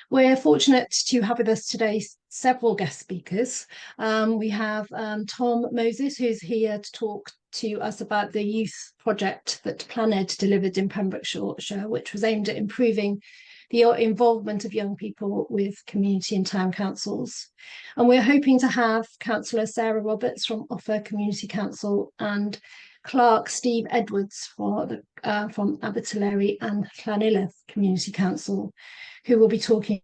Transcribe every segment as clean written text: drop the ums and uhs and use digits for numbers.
We're fortunate to have with us today several guest speakers. We have Tom Moses, who's here to talk to us about the youth project that PLANED delivered in Pembrokeshire, which was aimed at improving the involvement of young people with community and town councils. And we're hoping to have Councillor Sarah Roberts from Offa Community Council and Clerk Steve Edwards from Abertillery and Llanilleth Community Council, who will be talking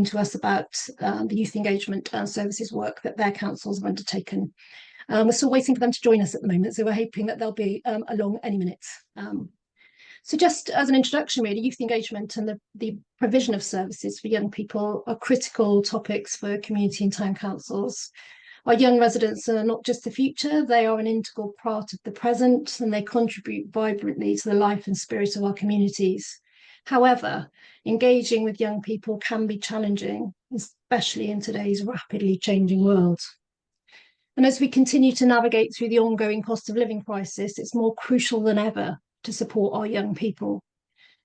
to us about the youth engagement and services work that their councils have undertaken. We're still waiting for them to join us at the moment, so we're hoping that they'll be along any minute. So just as an introduction, really, youth engagement and the provision of services for young people are critical topics for community and town councils. Our young residents are not just the future, they are an integral part of the present, and they contribute vibrantly to the life and spirit of our communities. However, engaging with young people can be challenging, especially in today's rapidly changing world. And as we continue to navigate through the ongoing cost of living crisis, it's more crucial than ever to support our young people.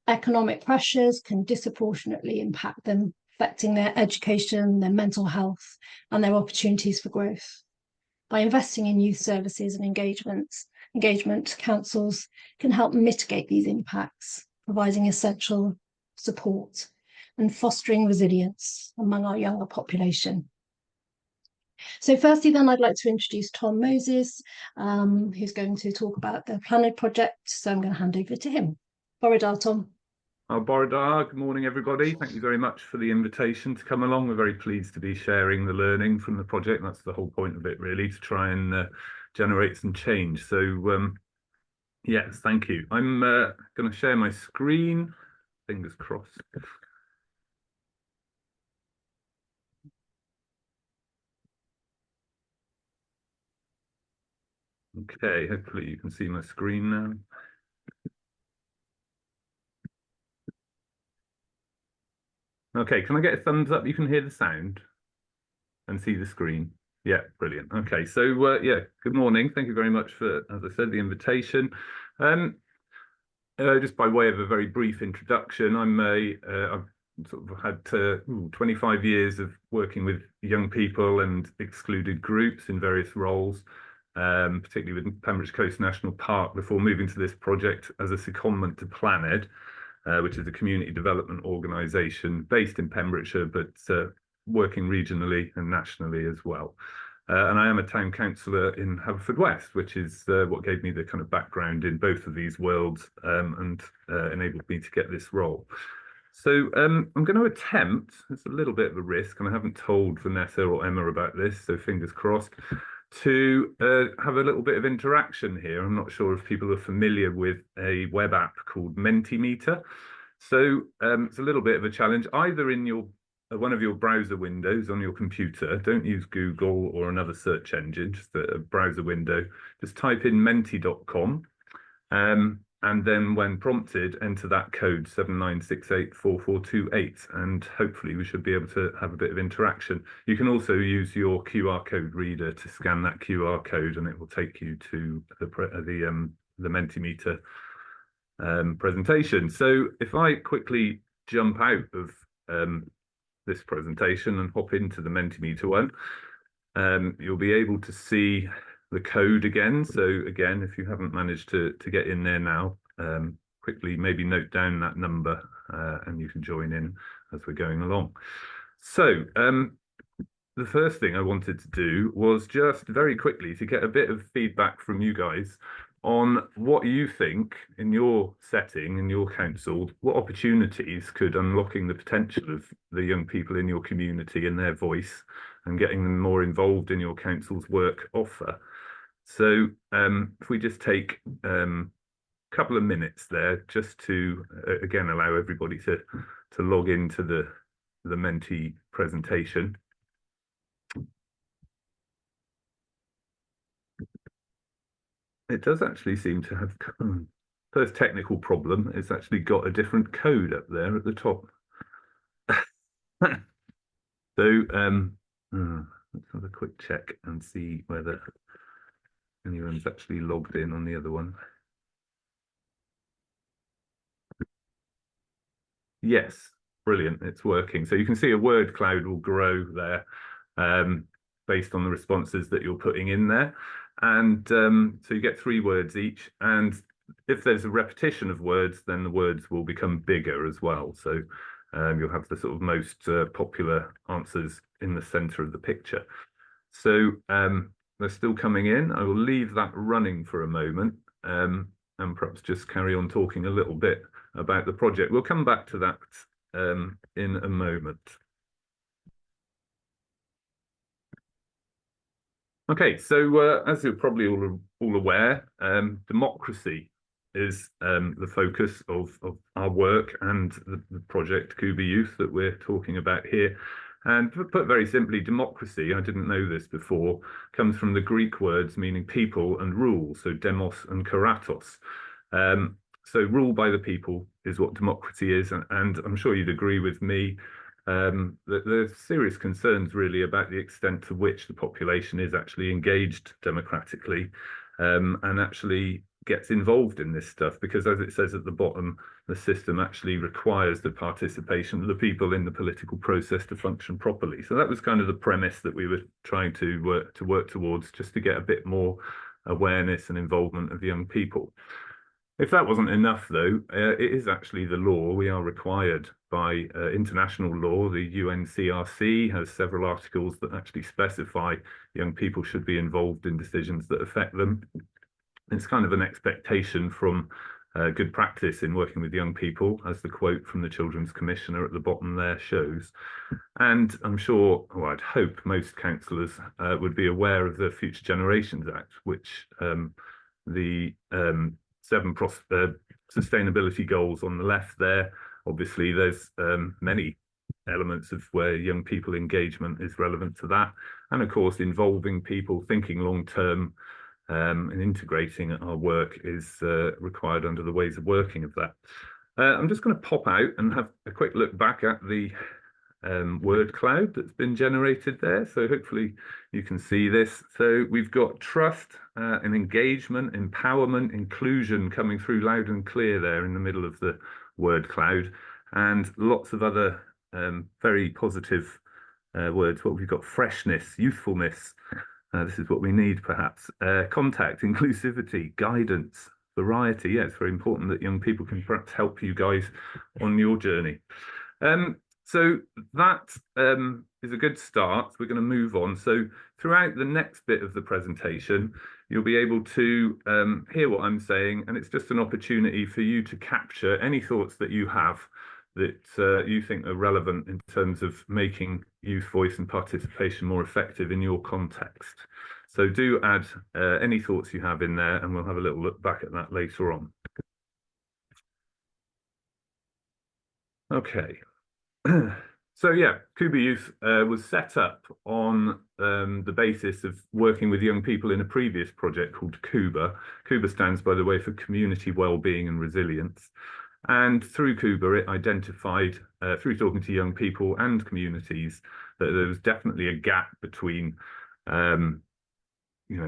Economic pressures can disproportionately impact them, affecting their education, their mental health, and their opportunities for growth. By investing in youth services and engagement, councils can help mitigate these impacts, providing essential support and fostering resilience among our younger population. So firstly, then, I'd like to introduce Tom Moses, who's going to talk about the PLANED project. So I'm going to hand over to him. Borodar, Tom. Borodar, good morning, everybody. Thank you very much for the invitation to come along. We're very pleased to be sharing the learning from the project. That's the whole point of it, really, to try and generate some change. So, yes, thank you. I'm going to share my screen. Fingers crossed. Okay, hopefully you can see my screen now. Okay, can I get a thumbs up? You can hear the sound and see the screen. Yeah, brilliant. Okay, so yeah, good morning. Thank you very much for, as I said, the invitation. Just by way of a very brief introduction, I've sort of had 25 years of working with young people and excluded groups in various roles, particularly with Pembrokeshire Coast National Park, before moving to this project as a secondment to PLANED, which is a community development organisation based in Pembrokeshire, but working regionally and nationally as well. And I am a town councillor in Haverfordwest, which is what gave me the kind of background in both of these worlds and enabled me to get this role. So I'm going to attempt, it's a little bit of a risk, and I haven't told Vanessa or Emma about this, so fingers crossed, to have a little bit of interaction here. I'm not sure if people are familiar with a web app called Mentimeter. So it's a little bit of a challenge, either in your one of your browser windows on your computer. Don't use Google or another search engine, just a browser window. Just type in menti.com. And then when prompted, enter that code 79684428, and hopefully we should be able to have a bit of interaction. You can also use your QR code reader to scan that QR code, and it will take you to the Mentimeter presentation. So if I quickly jump out of this presentation and hop into the Mentimeter one, you'll be able to see the code again. So again, if you haven't managed to get in there now, quickly maybe note down that number and you can join in as we're going along. So the first thing I wanted to do was just very quickly to get a bit of feedback from you guys on what you think in your setting, in your council, what opportunities could unlocking the potential of the young people in your community and their voice and getting them more involved in your council's work offer. So if we just take a couple of minutes there just to, again, allow everybody to log into the Menti presentation. It does actually seem to have, first technical problem, it's actually got a different code up there at the top. So let's have a quick check and see whether anyone's actually logged in on the other one. Yes, brilliant, it's working. So you can see a word cloud will grow there based on the responses that you're putting in there. And so you get 3 words each. And if there's a repetition of words, then the words will become bigger as well. So you'll have the sort of most popular answers in the center of the picture. So they're still coming in. I will leave that running for a moment and perhaps just carry on talking a little bit about the project. We'll come back to that in a moment. Okay, so as you're probably all aware, democracy is the focus of our work and the project Costau Youth that we're talking about here. And put very simply, democracy, I didn't know this before, comes from the Greek words meaning people and rule, so demos and karatos. So rule by the people is what democracy is, and I'm sure you'd agree with me that there's serious concerns really about the extent to which the population is actually engaged democratically and actually gets involved in this stuff, because as it says at the bottom, the system actually requires the participation of the people in the political process to function properly. So that was kind of the premise that we were trying to work towards, just to get a bit more awareness and involvement of young people. If that wasn't enough, though, it is actually the law. We are required by international law. The UNCRC has several articles that actually specify young people should be involved in decisions that affect them. It's kind of an expectation from good practice in working with young people, as the quote from the Children's Commissioner at the bottom there shows. And I'm sure, or I'd hope most councillors would be aware of the Future Generations Act, which the 7 sustainability goals on the left there. Obviously, there's many elements of where young people engagement is relevant to that. And of course, involving people, thinking long term and integrating our work is required under the ways of working of that. I'm just going to pop out and have a quick look back at the word cloud that's been generated there. So hopefully you can see this. So we've got trust and engagement, empowerment, inclusion coming through loud and clear there in the middle of the word cloud, and lots of other very positive words. What we've got: freshness, youthfulness. This is what we need, perhaps. Contact, inclusivity, guidance, variety. Yeah, it's very important that young people can perhaps help you guys on your journey. So that is a good start. We're going to move on. So throughout the next bit of the presentation, you'll be able to hear what I'm saying, and it's just an opportunity for you to capture any thoughts that you have that you think are relevant in terms of making youth voice and participation more effective in your context. So do add any thoughts you have in there, and we'll have a little look back at that later on. Okay. So yeah, Costau Youth was set up on the basis of working with young people in a previous project called CUBA. CUBA stands, by the way, for Community Wellbeing and Resilience. And through CUBA, it identified, through talking to young people and communities, that there was definitely a gap between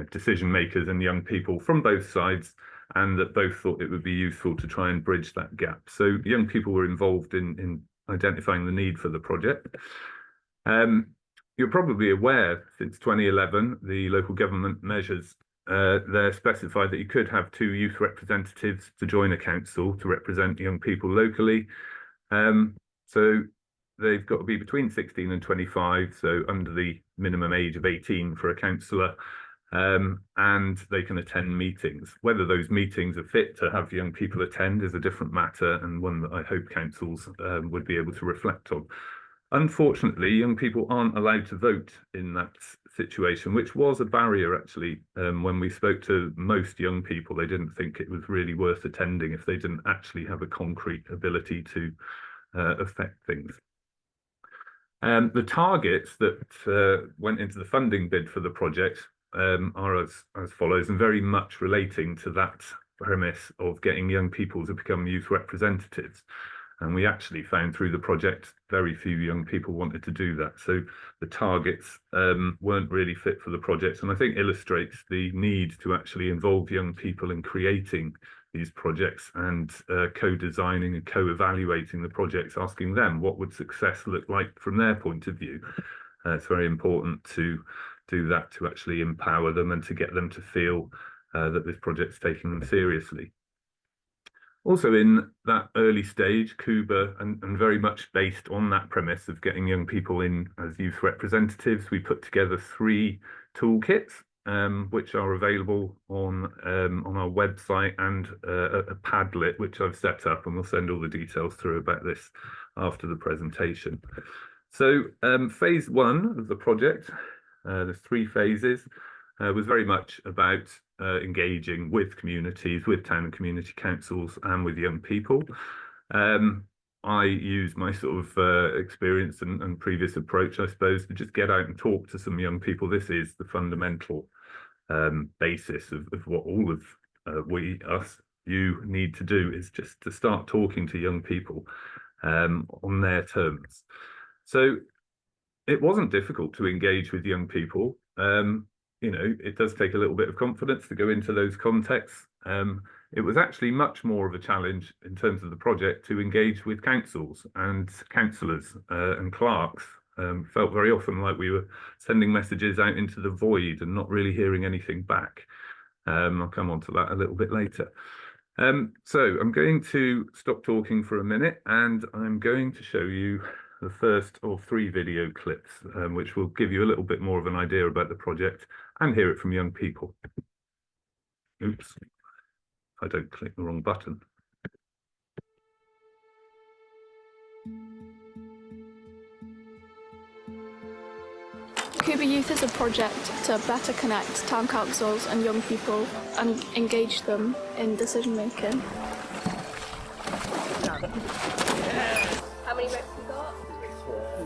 decision makers and young people from both sides, and that both thought it would be useful to try and bridge that gap. So young people were involved in identifying the need for the project. You're probably aware, since 2011, the local government measures there specified that you could have 2 youth representatives to join a council to represent young people locally. So they've got to be between 16 and 25, so under the minimum age of 18 for a councillor, and they can attend meetings. Whether those meetings are fit to have young people attend is a different matter, and one that I hope councils would be able to reflect on. Unfortunately, young people aren't allowed to vote in that situation, which was a barrier actually. When we spoke to most young people, they didn't think it was really worth attending if they didn't actually have a concrete ability to affect things. The targets that went into the funding bid for the project are as follows, and very much relating to that premise of getting young people to become youth representatives. And we actually found through the project very few young people wanted to do that. So the targets weren't really fit for the project, and I think illustrates the need to actually involve young people in creating these projects and co-designing and co-evaluating the projects, asking them what would success look like from their point of view. It's very important to do that, to actually empower them and to get them to feel that this project's taking them seriously. Also in that early stage, Cuba, and very much based on that premise of getting young people in as youth representatives, we put together 3 toolkits, which are available on our website, and a Padlet, which I've set up, and we'll send all the details through about this after the presentation. So phase 1 of the project, there's 3 phases, was very much about engaging with communities, with town and community councils, and with young people. I use my sort of experience and previous approach, I suppose, to just get out and talk to some young people. This is the fundamental basis of what all of you need to do, is just to start talking to young people on their terms. So it wasn't difficult to engage with young people. You know, it does take a little bit of confidence to go into those contexts. It was actually much more of a challenge in terms of the project to engage with councils and councillors and clerks. Felt very often like we were sending messages out into the void and not really hearing anything back. I'll come on to that a little bit later. So I'm going to stop talking for a minute, and I'm going to show you the first of 3 video clips, which will give you a little bit more of an idea about the project and hear it from young people. Oops, I don't click the wrong button. Cuba Youth is a project to better connect town councils and young people and engage them in decision making. How many reps you got?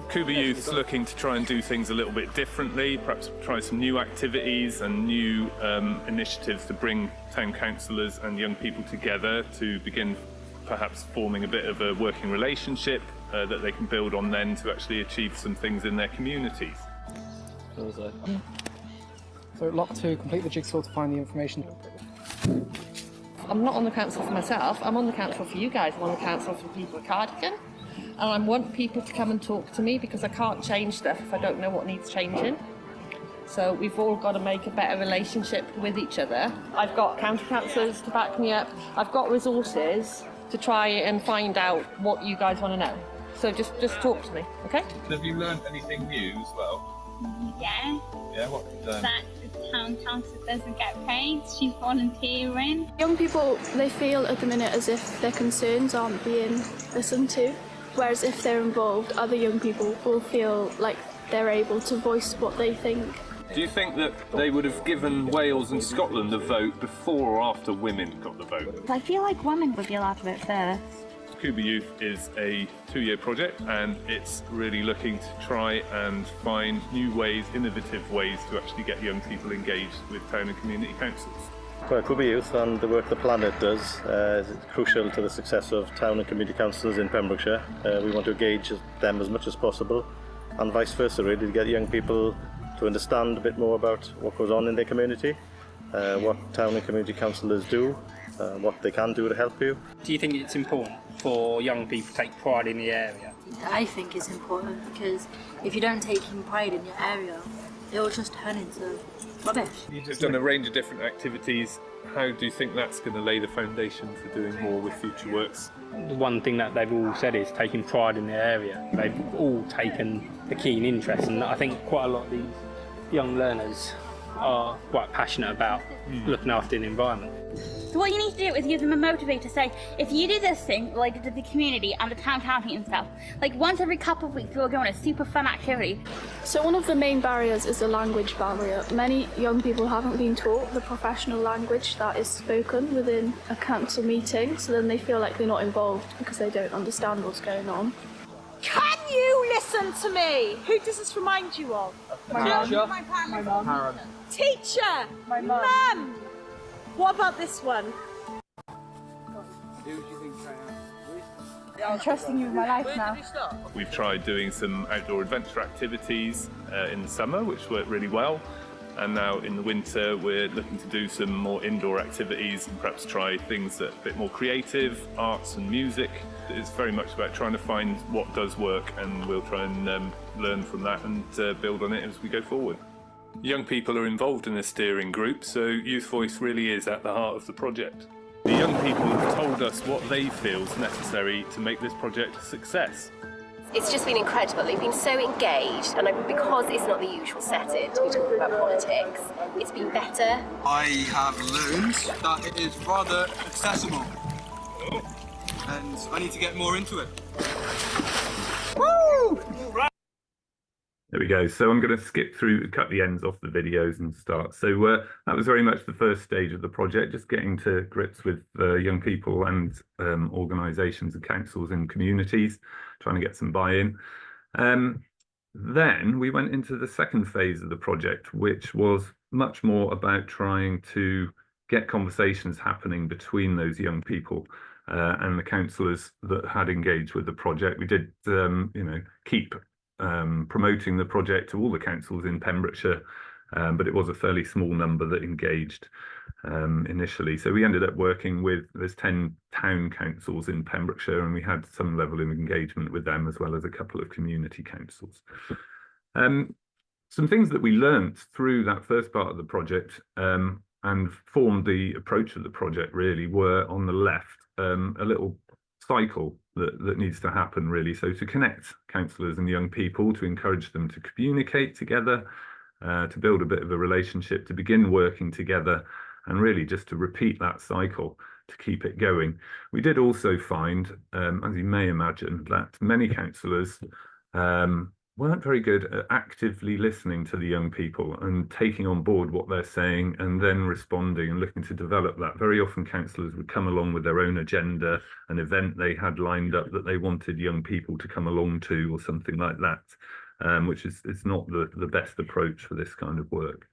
Cuba Youth's looking to try and do things a little bit differently, perhaps try some new activities and new initiatives to bring town councillors and young people together to begin perhaps forming a bit of a working relationship that they can build on then to actually achieve some things in their communities. So lock 2, complete the jigsaw to find the information. I'm not on the council for myself, I'm on the council for you guys. I'm on the council for the people of Cardigan, and I want people to come and talk to me because I can't change stuff if I don't know what needs changing. So we've all got to make a better relationship with each other. I've got county councillors to back me up, I've got resources to try and find out what you guys want to know. So just talk to me, okay? Have you learned anything new as well? Yeah. Yeah, what have you learned? That the town council doesn't get paid, she's volunteering. Young people, they feel at the minute as if their concerns aren't being listened to, whereas if they're involved, other young people will feel like they're able to voice what they think. Do you think that they would have given Wales and Scotland the vote before or after women got the vote? I feel like women would be allowed to vote first. Cuba Youth is a 2-year project, and it's really looking to try and find new ways, innovative ways to actually get young people engaged with town and community councils. Well, Cuba Youth and the work the PLANED does is crucial to the success of town and community councils in Pembrokeshire. We want to engage them as much as possible, and vice versa, really, to get young people to understand a bit more about what goes on in their community, what town and community councillors do, what they can do to help you. Do you think it's important for young people to take pride in the area? I think it's important because if you don't take pride in your area, it will just turn into rubbish. You've done a range of different activities. How do you think that's going to lay the foundation for doing more with future works? The one thing that they've all said is taking pride in the area. They've all taken a keen interest, and I think quite a lot of these young learners are quite passionate about looking after the environment. So what you need to do is give them a motivator to say, if you do this thing related to the community and the town county and stuff, like once every couple of weeks we'll go on a super fun activity. So one of the main barriers is the language barrier. Many young people haven't been taught the professional language that is spoken within a council meeting, so then they feel like they're not involved because they don't understand what's going on. Can you listen to me? Who does this remind you of? My mum. Teacher! My mum. Mum! What about this one? I'm trusting you with my life now. We've tried doing some outdoor adventure activities in the summer, which worked really well. And now in the winter, we're looking to do some more indoor activities and perhaps try things that are a bit more creative, arts and music. It's very much about trying to find what does work, and we'll try and learn from that and build on it as we go forward. Young people are involved in the steering group, so Youth Voice really is at the heart of the project. The young people have told us what they feel is necessary to make this project a success. It's just been incredible. They've been so engaged, and because it's not the usual setting to be talking about politics, it's been better. I have learned that it is rather accessible, and I need to get more into it. Woo! There we go. So I'm going to cut the ends off the videos and start. So that was very much the first stage of the project, just getting to grips with young people and organisations and councils and communities, trying to get some buy-in. Then we went into the second phase of the project, which was much more about trying to get conversations happening between those young people and the councillors that had engaged with the project. We did, keep promoting the project to all the councils in Pembrokeshire, but it was a fairly small number that engaged initially. So we ended up working with, there's 10 town councils in Pembrokeshire, and we had some level of engagement with them, as well as a couple of community councils. Some things that we learnt through that first part of the project and formed the approach of the project really were, on the left, a little cycle that needs to happen really. So to connect councillors and young people, to encourage them to communicate together, to build a bit of a relationship, to begin working together, and really just to repeat that cycle to keep it going. We did also find, as you may imagine, that many councillors weren't very good at actively listening to the young people and taking on board what they're saying and then responding and looking to develop that. Very often councillors would come along with their own agenda, an event they had lined up that they wanted young people to come along to, or something like that, which is not the best approach for this kind of work.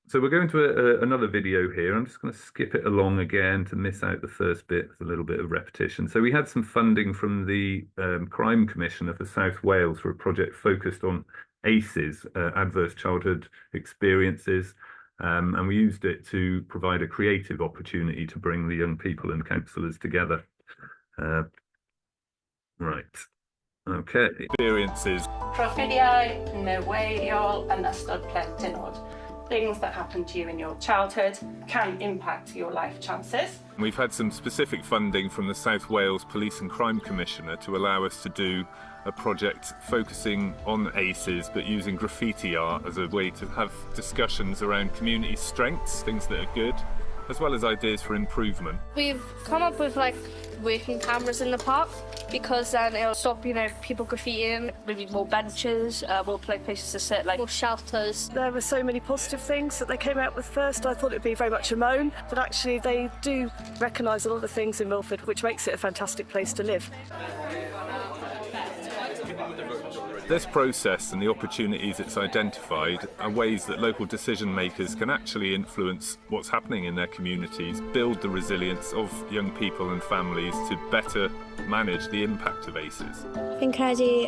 So we're going to another video here. I'm just going to skip it along again to miss out the first bit. There's a little bit of repetition. So we had some funding from the Crime Commissioner for South Wales for a project focused on ACEs, adverse childhood experiences, and we used it to provide a creative opportunity to bring the young people and councillors together. Right. Okay. Experiences. Heriau, wrth and ystod plentynod. Things that happen to you in your childhood can impact your life chances. We've had some specific funding from the South Wales Police and Crime Commissioner to allow us to do a project focusing on ACEs, but using graffiti art as a way to have discussions around community strengths, things that are good, as well as ideas for improvement. We've come up with working cameras in the park, because then it'll stop, people graffitiing, maybe more benches, more places to sit, more shelters. There were so many positive things that they came out with first. I thought it'd be very much a moan, but actually they do recognise a lot of things in Milford, which makes it a fantastic place to live. This process and the opportunities it's identified are ways that local decision makers can actually influence what's happening in their communities, build the resilience of young people and families to better manage the impact of ACEs. Fi'n credu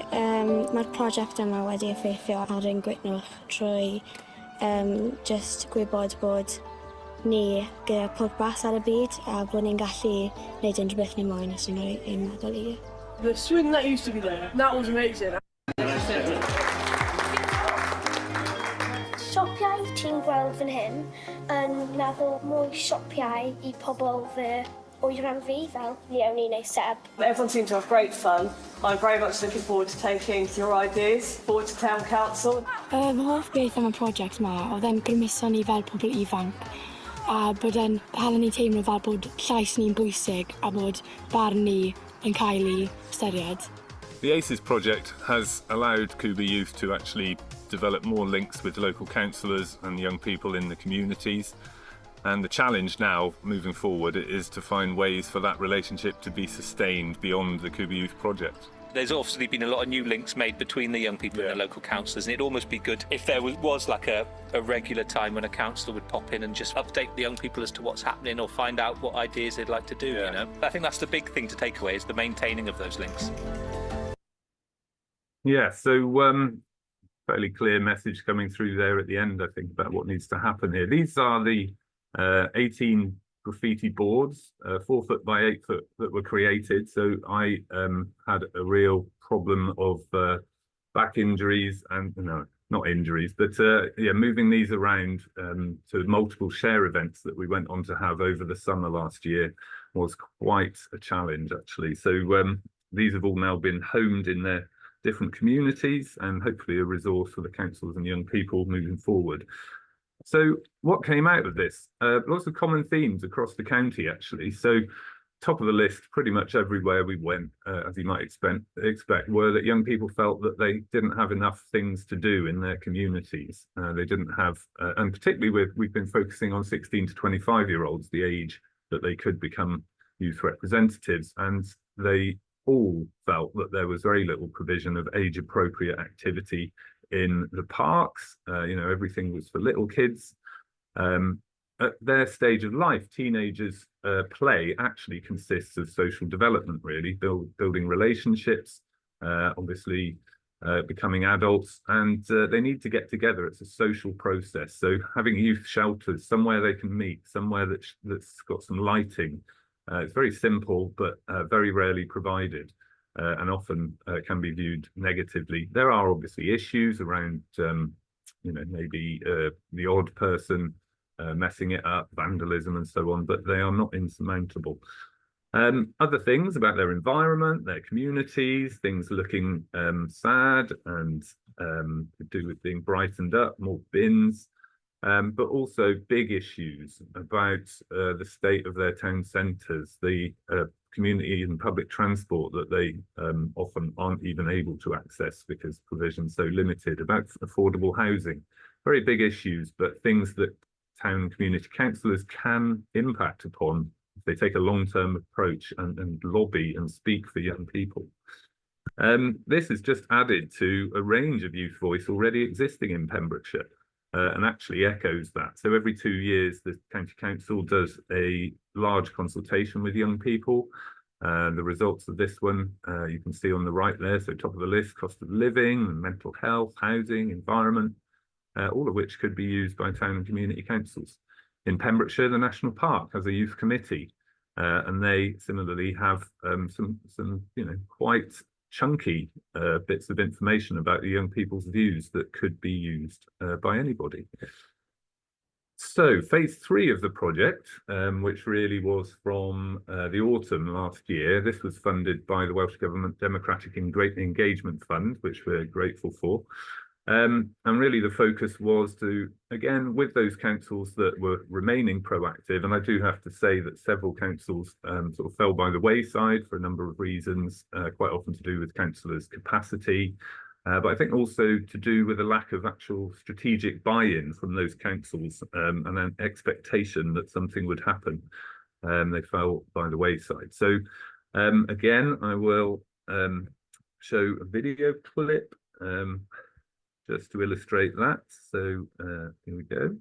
mae'r prosiect yma wedi effeithio ar ein Ymunwch trwy just gwybod bod ni gyda pwrpas ar y byd a bod ni'n gallu gwneud unrhyw beth ni moyn os ni'n rhoi ein meddwl i. The swing that used to be there, that was amazing. Siapiau ti'n gweld fan hyn yn meddwl mwy siapiau I pobl fy oedran fi fel Leonie neu Seb. Everyone seemed to have great fun. I'm very much looking forward to taking your ideas forward to Town Council. Hoff beth am y prosiect yma oedd e'n grymuso ni fel pobl ifanc a bod e'n hala ni teimlo fel bod llais ni'n bwysig a bod barn ni yn cael ei ystyried. The ACEs project has allowed Cuba Youth to actually develop more links with local councillors and young people in the communities. And the challenge now, moving forward, is to find ways for that relationship to be sustained beyond the Cuba Youth project. There's obviously been a lot of new links made between the young people and the local councillors, and it'd almost be good if there was like a regular time when a councillor would pop in and just update the young people as to what's happening or find out what ideas they'd like to do, I think that's the big thing to take away, is the maintaining of those links. Yeah, so fairly clear message coming through there at the end, I think, about what needs to happen here. These are the 18 graffiti boards, 4 foot by 8 foot, that were created. So I had a real problem of back injuries and, no, not injuries, but yeah, moving these around to multiple share events that we went on to have over the summer last year was quite a challenge, actually. So these have all now been homed in their different communities and hopefully a resource for the councils and young people moving forward. So what came out of this? Lots of common themes across the county, actually. So top of the list, pretty much everywhere we went, as you might expect, were that young people felt that they didn't have enough things to do in their communities. They didn't have, and particularly we've been focusing on 16 to 25-year-olds, the age that they could become youth representatives, and they all felt that there was very little provision of age-appropriate activity in the parks. You know, everything was for little kids. At their stage of life, teenagers' play actually consists of social development, really, building relationships, obviously becoming adults, and they need to get together. It's a social process. So having youth shelters, somewhere they can meet, somewhere that's got some lighting. It's very simple, but very rarely provided, and often can be viewed negatively. There are obviously issues around, you know, maybe the odd person messing it up, vandalism and so on, but they are not insurmountable. Other things about their environment, their communities, things looking sad and to do with being brightened up, more bins, but also big issues about the state of their town centres, the community and public transport that they often aren't even able to access because provision's so limited, about affordable housing. Very big issues, but things that town community councillors can impact upon if they take a long-term approach and lobby and speak for young people. This is just added to a range of youth voice already existing in Pembrokeshire, and actually echoes that. So every 2 years, the county council does a large consultation with young people. The results of this one you can see on the right there. So top of the list, cost of living, mental health, housing, environment, all of which could be used by town and community councils. In Pembrokeshire, the National Park has a youth committee, and they similarly have some you know, quite chunky bits of information about the young people's views that could be used by anybody. So phase 3 of the project, which really was from the autumn last year, this was funded by the Welsh Government Democratic Engagement Fund, which we're grateful for. And really the focus was to, again, with those councils that were remaining proactive, and I do have to say that several councils sort of fell by the wayside for a number of reasons, quite often to do with councillors' capacity, but I think also to do with a lack of actual strategic buy-in from those councils and an expectation that something would happen. They fell by the wayside. So again, I will show a video clip just to illustrate that. So here we go.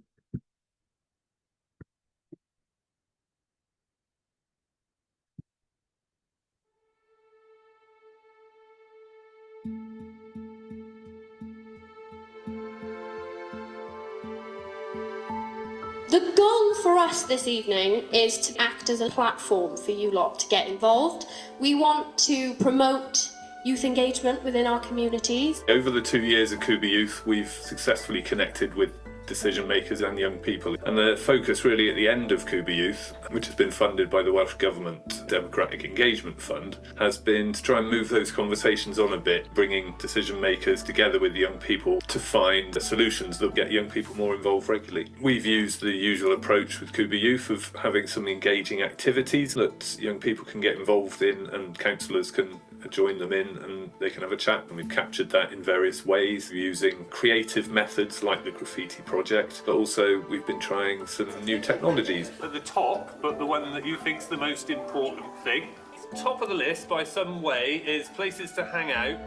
The goal for us this evening is to act as a platform for you lot to get involved. We want to promote youth engagement within our communities. Over the 2 years of Cuba Youth, we've successfully connected with decision makers and young people. And the focus really at the end of Cuba Youth, which has been funded by the Welsh Government Democratic Engagement Fund, has been to try and move those conversations on a bit, bringing decision makers together with young people to find solutions that get young people more involved regularly. We've used the usual approach with Cuba Youth of having some engaging activities that young people can get involved in and councillors can join them in and they can have a chat, and we've captured that in various ways using creative methods like the graffiti project, but also we've been trying some new technologies. At the top, but the one that you think's the most important thing, top of the list by some way, is places to hang out.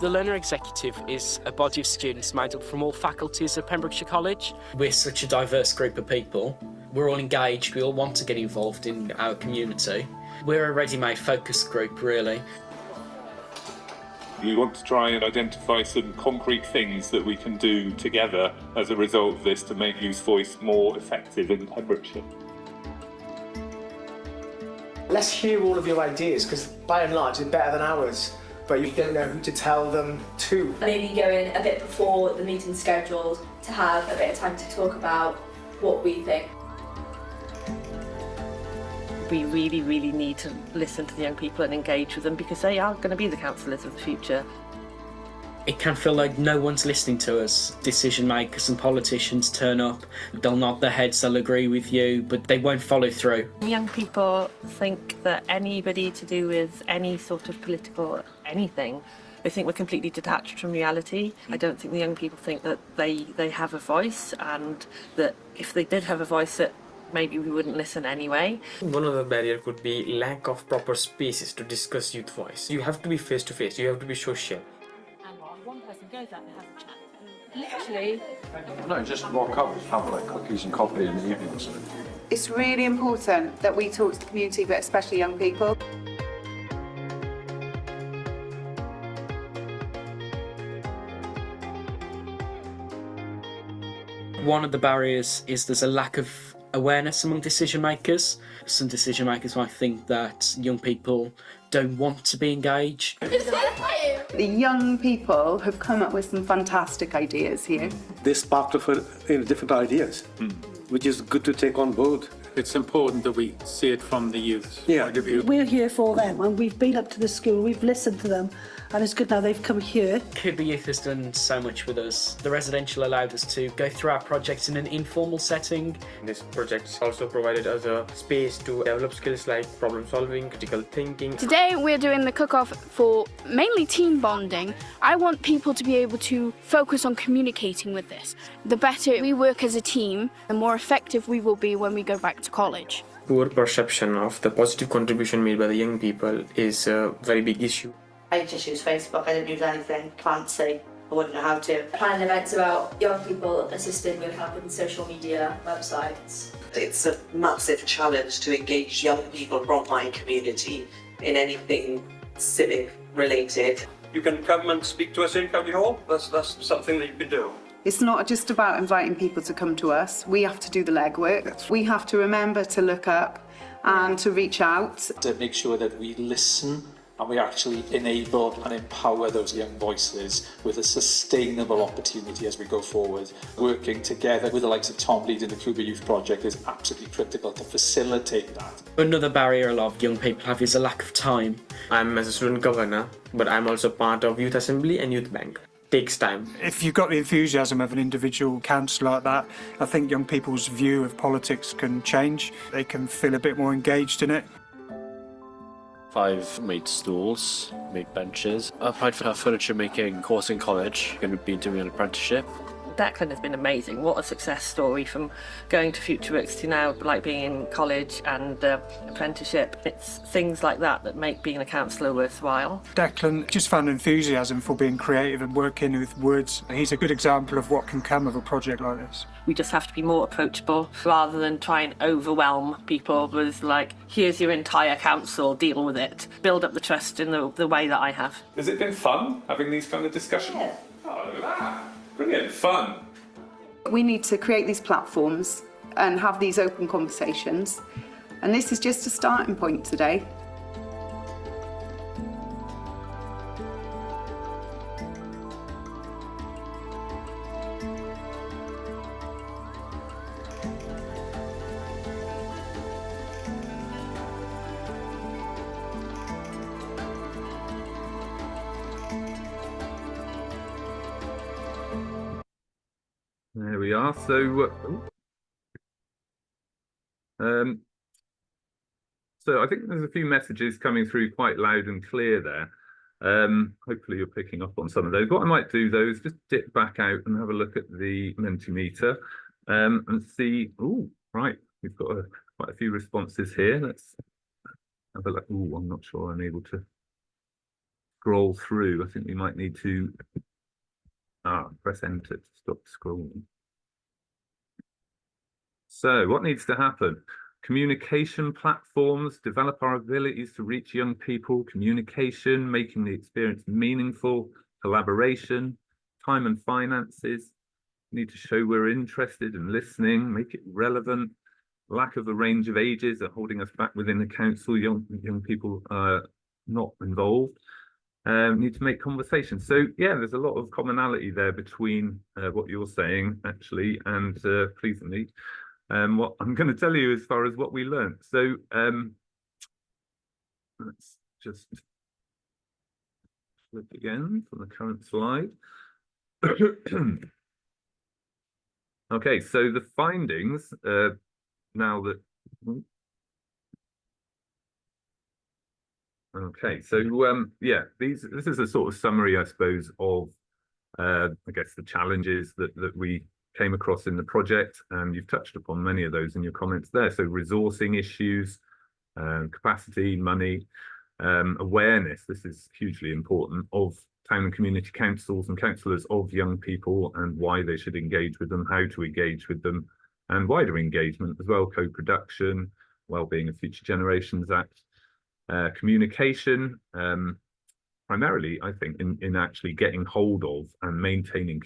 The Learner Executive is a body of students made up from all faculties of Pembrokeshire College. We're such a diverse group of people. We're all engaged, we all want to get involved in our community. We're a ready-made focus group, really. We want to try and identify some concrete things that we can do together as a result of this to make youth voice more effective in Pembrokeshire. Let's hear all of your ideas, because by and large they're better than ours, but you don't know who to tell them to. Maybe go in a bit before the meeting's scheduled to have a bit of time to talk about what we think. We really, really need to listen to the young people and engage with them, because they are going to be the councillors of the future. It can feel like no one's listening to us. Decision makers and politicians turn up, they'll nod their heads, they'll agree with you, but they won't follow through. Young people think that anybody to do with any sort of political anything, they think we're completely detached from reality. I don't think the young people think that they have a voice, and that if they did have a voice, that maybe we wouldn't listen anyway. One of the barriers could be lack of proper spaces to discuss youth voice. You have to be face to face, you have to be social. One person goes out and has a chat. Literally. No, just rock up, have like cookies and coffee in the evenings. It's really important that we talk to the community, but especially young people. One of the barriers is there's a lack of awareness among decision makers. Some decision makers might think that young people don't want to be engaged. The young people have come up with some fantastic ideas here. They sparked different ideas, which is good to take on board. It's important that we see it from the youth's point of view. We're here for them, and we've been up to the school, we've listened to them, and it's good now they've come here. Cuba Youth has done so much with us. The residential allowed us to go through our projects in an informal setting. This project also provided us a space to develop skills like problem solving, critical thinking. Today we're doing the cook-off for mainly team bonding. I want people to be able to focus on communicating with this. The better we work as a team, the more effective we will be when we go back to college. Poor perception of the positive contribution made by the young people is a very big issue. I just use Facebook, I didn't use anything fancy, I wouldn't know how to. Planning events about young people assisting with helping social media, websites. It's a massive challenge to engage young people from my community in anything civic related. You can come and speak to us in County Hall. That's something that you can do. It's not just about inviting people to come to us. We have to do the legwork. We have to remember to look up and to reach out. To make sure that we listen and we actually enable and empower those young voices with a sustainable opportunity as we go forward. Working together with the likes of Tom leading the Cuba Youth Project is absolutely critical to facilitate that. Another barrier a lot of young people have is a lack of time. I'm as a student governor, but I'm also part of Youth Assembly and Youth Bank. Takes time. If you've got the enthusiasm of an individual councillor like that, I think young people's view of politics can change. They can feel a bit more engaged in it. I've made stools, made benches. I applied for a furniture making course in college, going to be doing an apprenticeship. Declan has been amazing. What a success story, from going to FutureWorks to now like being in college and apprenticeship. It's things like that that make being a councillor worthwhile. Declan just found enthusiasm for being creative and working with words. He's a good example of what can come of a project like this. We just have to be more approachable rather than try and overwhelm people with like, here's your entire council, deal with it. Build up the trust in the way that I have. Has it been fun having these kind of discussions? Yeah. Oh, look at that. Brilliant, fun. We need to create these platforms and have these open conversations. And this is just a starting point today. There we are. So I think there's a few messages coming through quite loud and clear there. Hopefully you're picking up on some of those. What I might do though is just dip back out and have a look at the Mentimeter and see. Oh, right, we've got quite a few responses here. Let's have a look. Oh, I'm not sure I'm able to scroll through. I think we might need to press enter to stop scrolling. So what needs to happen? Communication platforms, develop our abilities to reach young people, communication, making the experience meaningful, collaboration, time and finances. Need to show we're interested in listening, make it relevant. Lack of a range of ages are holding us back within the council. Young people are not involved. Need to make conversation. So yeah, there's a lot of commonality there between what you're saying actually and pleasantly what I'm going to tell you as far as what we learned. So let's just flip again from the current slide. Okay, so the findings now that okay, so yeah, this is a sort of summary, I suppose, of I guess the challenges that we came across in the project, and you've touched upon many of those in your comments there. So resourcing issues, capacity, money, awareness, this is hugely important, of town and community councils and councillors of young people and why they should engage with them, how to engage with them, and wider engagement as well, co-production, Wellbeing of Future Generations Act, communication, primarily, I think, in actually getting hold of and maintaining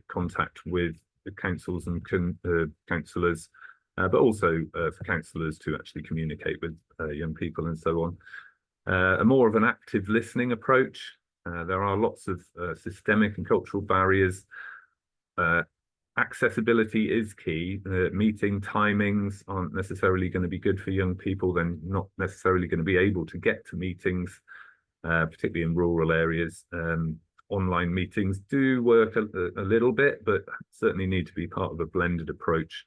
contact with the councils and councillors, but also for councillors to actually communicate with young people and so on. A more of an active listening approach. There are lots of systemic and cultural barriers. Accessibility is key. Meeting timings aren't necessarily going to be good for young people. They're not necessarily going to be able to get to meetings, particularly in rural areas. Online meetings do work a little bit, but certainly need to be part of a blended approach.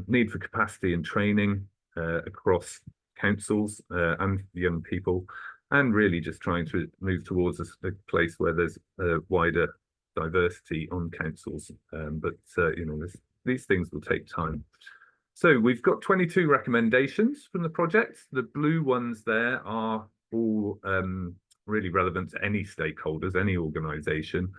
Need for capacity and training across councils and young people, and really just trying to move towards a place where there's a wider diversity on councils. But you know, these things will take time. So we've got 22 recommendations from the project. The blue ones there are all really relevant to any stakeholders, any organisation,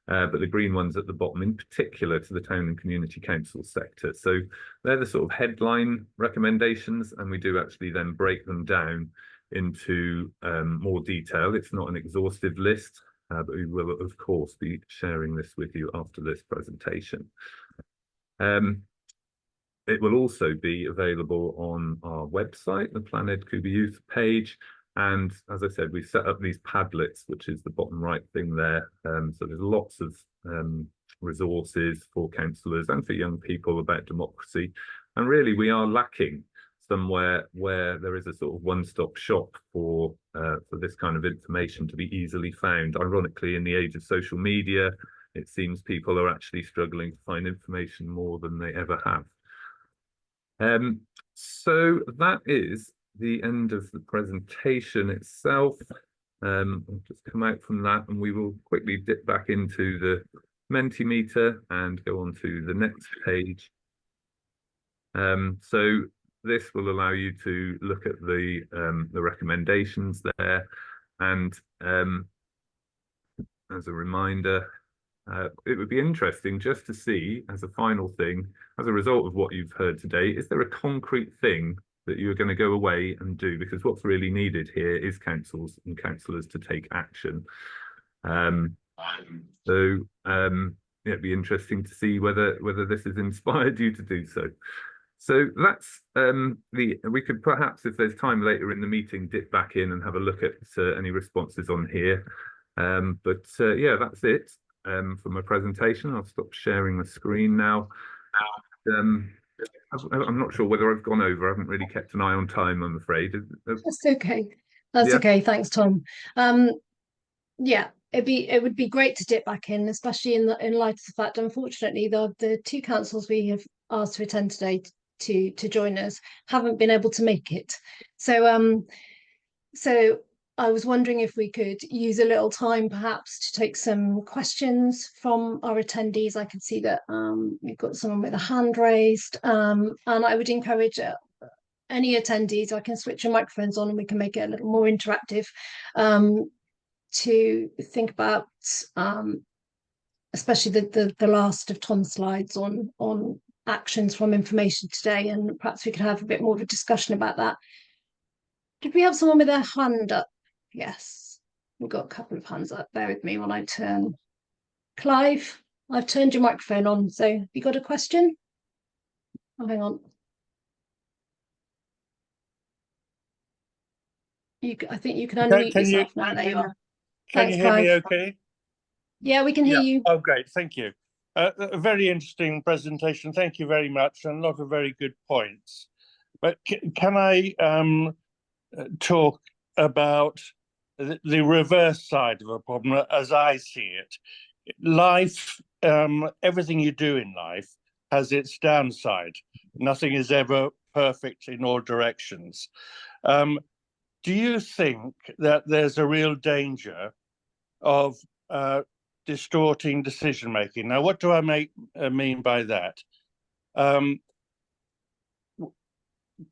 but the green ones at the bottom in particular to the town and community council sector. So they're the sort of headline recommendations, and we do actually then break them down into more detail. It's not an exhaustive list, but we will of course be sharing this with you after this presentation. It will also be available on our website, the PLANED Cuba Youth page. And as I said, we've set up these Padlets, which is the bottom right thing there. So there's lots of resources for councillors and for young people about democracy. And really, we are lacking somewhere where there is a sort of one-stop shop for this kind of information to be easily found. Ironically, in the age of social media, it seems people are actually struggling to find information more than they ever have. So that is the end of the presentation itself. I'll just come out from that and we will quickly dip back into the Mentimeter and go on to the next page. So this will allow you to look at the recommendations there, and as a reminder, it would be interesting just to see, as a final thing, as a result of what you've heard today, is there a concrete thing that you're going to go away and do? Because what's really needed here is councils and councillors to take action. It'd be interesting to see whether this has inspired you to do so. So that's we could perhaps, if there's time later in the meeting, dip back in and have a look at any responses on here. Yeah, that's it for my presentation. I'll stop sharing the screen now. I'm not sure whether I've gone over. I haven't really kept an eye on time, I'm afraid. That's okay. That's okay. Thanks, Tom. Yeah, it would be great to dip back in, especially in light of the fact, unfortunately, the two councils we have asked to attend today to join us haven't been able to make it. So so I was wondering if we could use a little time perhaps to take some questions from our attendees. I can see that we've got someone with a hand raised, and I would encourage any attendees, I can switch your microphones on and we can make it a little more interactive, to think about especially the last of Tom's slides on actions from information today, and perhaps we could have a bit more of a discussion about that. Did we have someone with their hand up? Yes, we've got a couple of hands up. Bear with me while I turn. Clive, I've turned your microphone on, so have you got a question? Oh, hang on. I think you can unmute yourself now. There you are. Can you hear me okay? Yeah, we can hear you. Oh, great. Thank you. A very interesting presentation. Thank you very much, and a lot of very good points. But can I talk about the reverse side of a problem as I see it? Life, everything you do in life has its downside. Nothing is ever perfect in all directions. Do you think that there's a real danger of distorting decision making? Now, what do I mean by that?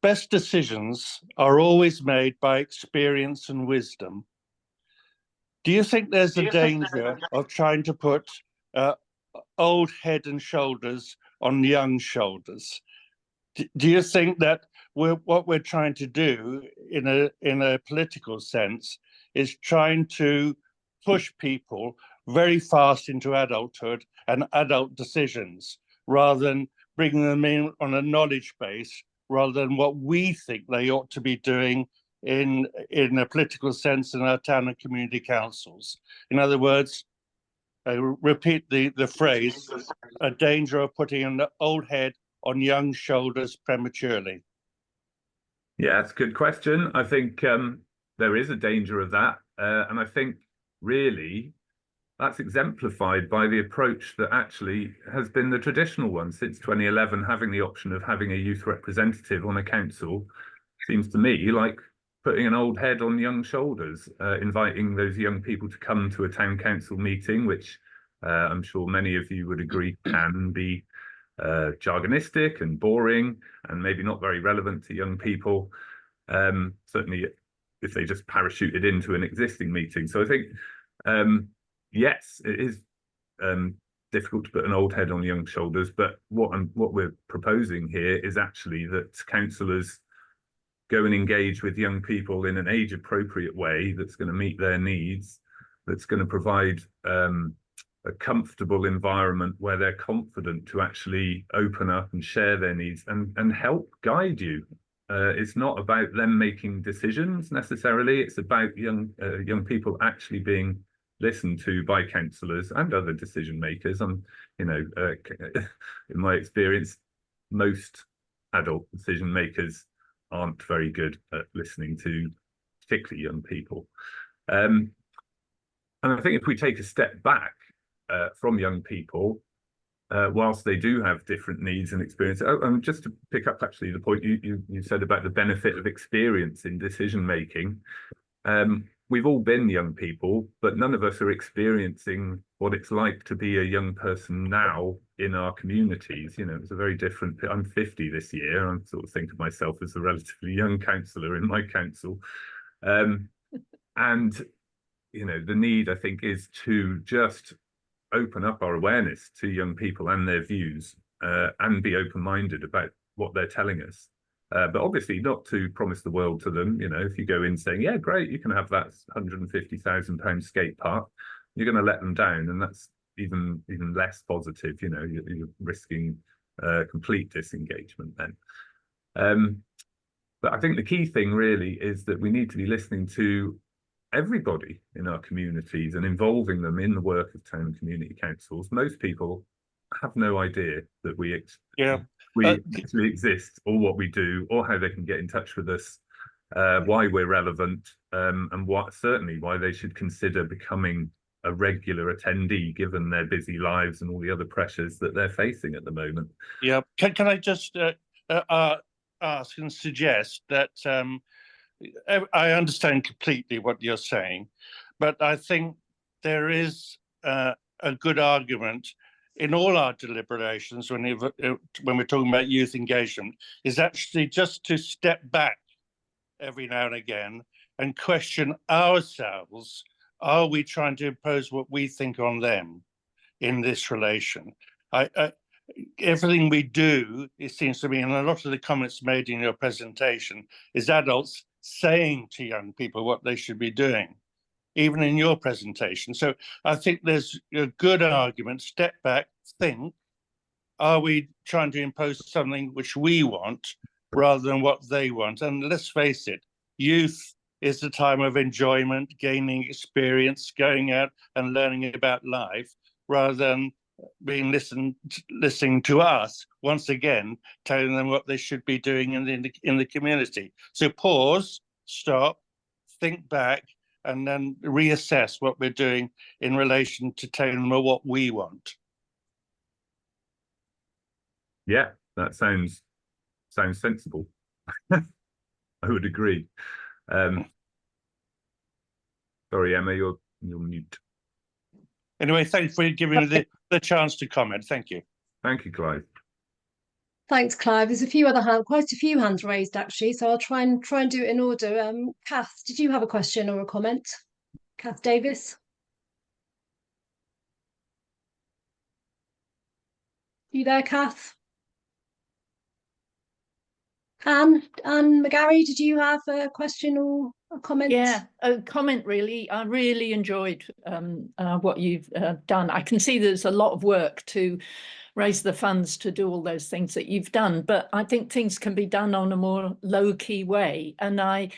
Best decisions are always made by experience and wisdom. Do you think there's a danger of trying to put old head and shoulders on young shoulders? Do you think that what we're trying to do in a political sense is trying to push people very fast into adulthood and adult decisions, rather than bringing them in on a knowledge base, rather than what we think they ought to be doing in a political sense in our town and community councils? In other words, I repeat the phrase, a danger of putting an old head on young shoulders prematurely. Yeah, that's a good question. I think there is a danger of that. And I think really that's exemplified by the approach that actually has been the traditional one since 2011. Having the option of having a youth representative on a council seems to me like putting an old head on young shoulders, inviting those young people to come to a town council meeting, which I'm sure many of you would agree can be jargonistic and boring and maybe not very relevant to young people, certainly if they just parachuted into an existing meeting. So I think yes, it is difficult to put an old head on young shoulders, but what we're proposing here is actually that councillors go and engage with young people in an age appropriate way that's going to meet their needs, that's going to provide a comfortable environment where they're confident to actually open up and share their needs and help guide you. It's not about them making decisions necessarily. It's about young people actually being listened to by councillors and other decision makers. In my experience, most adult decision makers aren't very good at listening to particularly young people. And I think if we take a step back from young people, whilst they do have different needs and experience. And just to pick up actually the point you said about the benefit of experience in decision making. We've all been young people, but none of us are experiencing what it's like to be a young person now in our communities. You know, it's a very different. I'm 50 this year. I sort of think of myself as a relatively young councillor in my council, and you know, the need I think is to just open up our awareness to young people and their views, and be open-minded about what they're telling us. But obviously not to promise the world to them. You know, if you go in saying, yeah, great, you can have that £150,000 skate park, you're going to let them down, and that's even less positive. You know, you're risking complete disengagement then. But I think the key thing really is that we need to be listening to everybody in our communities and involving them in the work of town and community councils. Most people have no idea that we actually exist, or what we do, or how they can get in touch with us, why we're relevant, and certainly why they should consider becoming a regular attendee given their busy lives and all the other pressures that they're facing at the moment. Yeah, can I just ask and suggest that I understand completely what you're saying, but I think there is a good argument in all our deliberations when we're talking about youth engagement, is actually just to step back every now and again and question ourselves. Are we trying to impose what we think on them in this relation? everything we do, it seems to me, and a lot of the comments made in your presentation, is adults saying to young people what they should be doing, even in your presentation. So I think there's a good argument, step back, think, are we trying to impose something which we want rather than what they want? And let's face it, youth is the time of enjoyment, gaining experience, going out and learning about life, rather than being listening to us once again, telling them what they should be doing in the community. So pause, stop, think back, and then reassess what we're doing in relation to telling them what we want. Yeah, that sounds sensible. I would agree. Sorry, Emma, you're mute. Anyway, thanks for giving me the chance to comment. Thank you. Thank you, Clive. Thanks, Clive. There's a few other quite a few hands raised actually, so I'll try and do it in order. Kath, did you have a question or a comment? Kath Davis. You there, Kath? Anne McGarry, did you have a question or a comment? Yeah, a comment really. I really enjoyed what you've done. I can see there's a lot of work to raise the funds to do all those things that you've done, but I think things can be done on a more low-key way. And I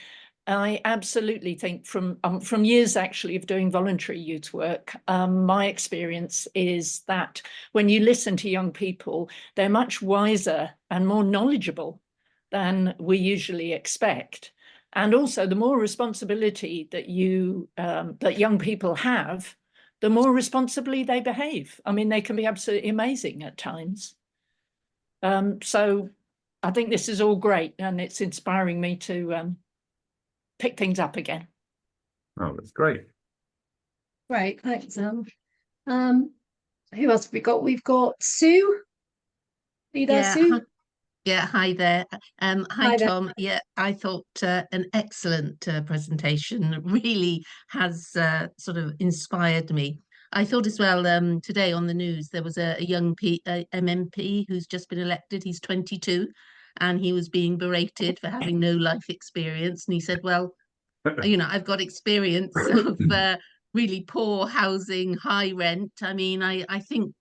absolutely think from years actually of doing voluntary youth work, my experience is that when you listen to young people, they're much wiser and more knowledgeable than we usually expect. And also the more responsibility that that young people have, the more responsibly they behave. I mean, they can be absolutely amazing at times. So I think this is all great, and it's inspiring me to pick things up again. Oh, that's great. Great, thanks, Anne. Who else have we got? We've got Sue. Are you there, Sue? Yeah, hi there. Hi, there. Tom. Yeah, I thought an excellent presentation really has sort of inspired me. I thought as well, today on the news, there was a young MMP who's just been elected. He's 22 and he was being berated for having no life experience. And he said, well, you know, I've got experience of really poor housing, high rent. I mean, I think,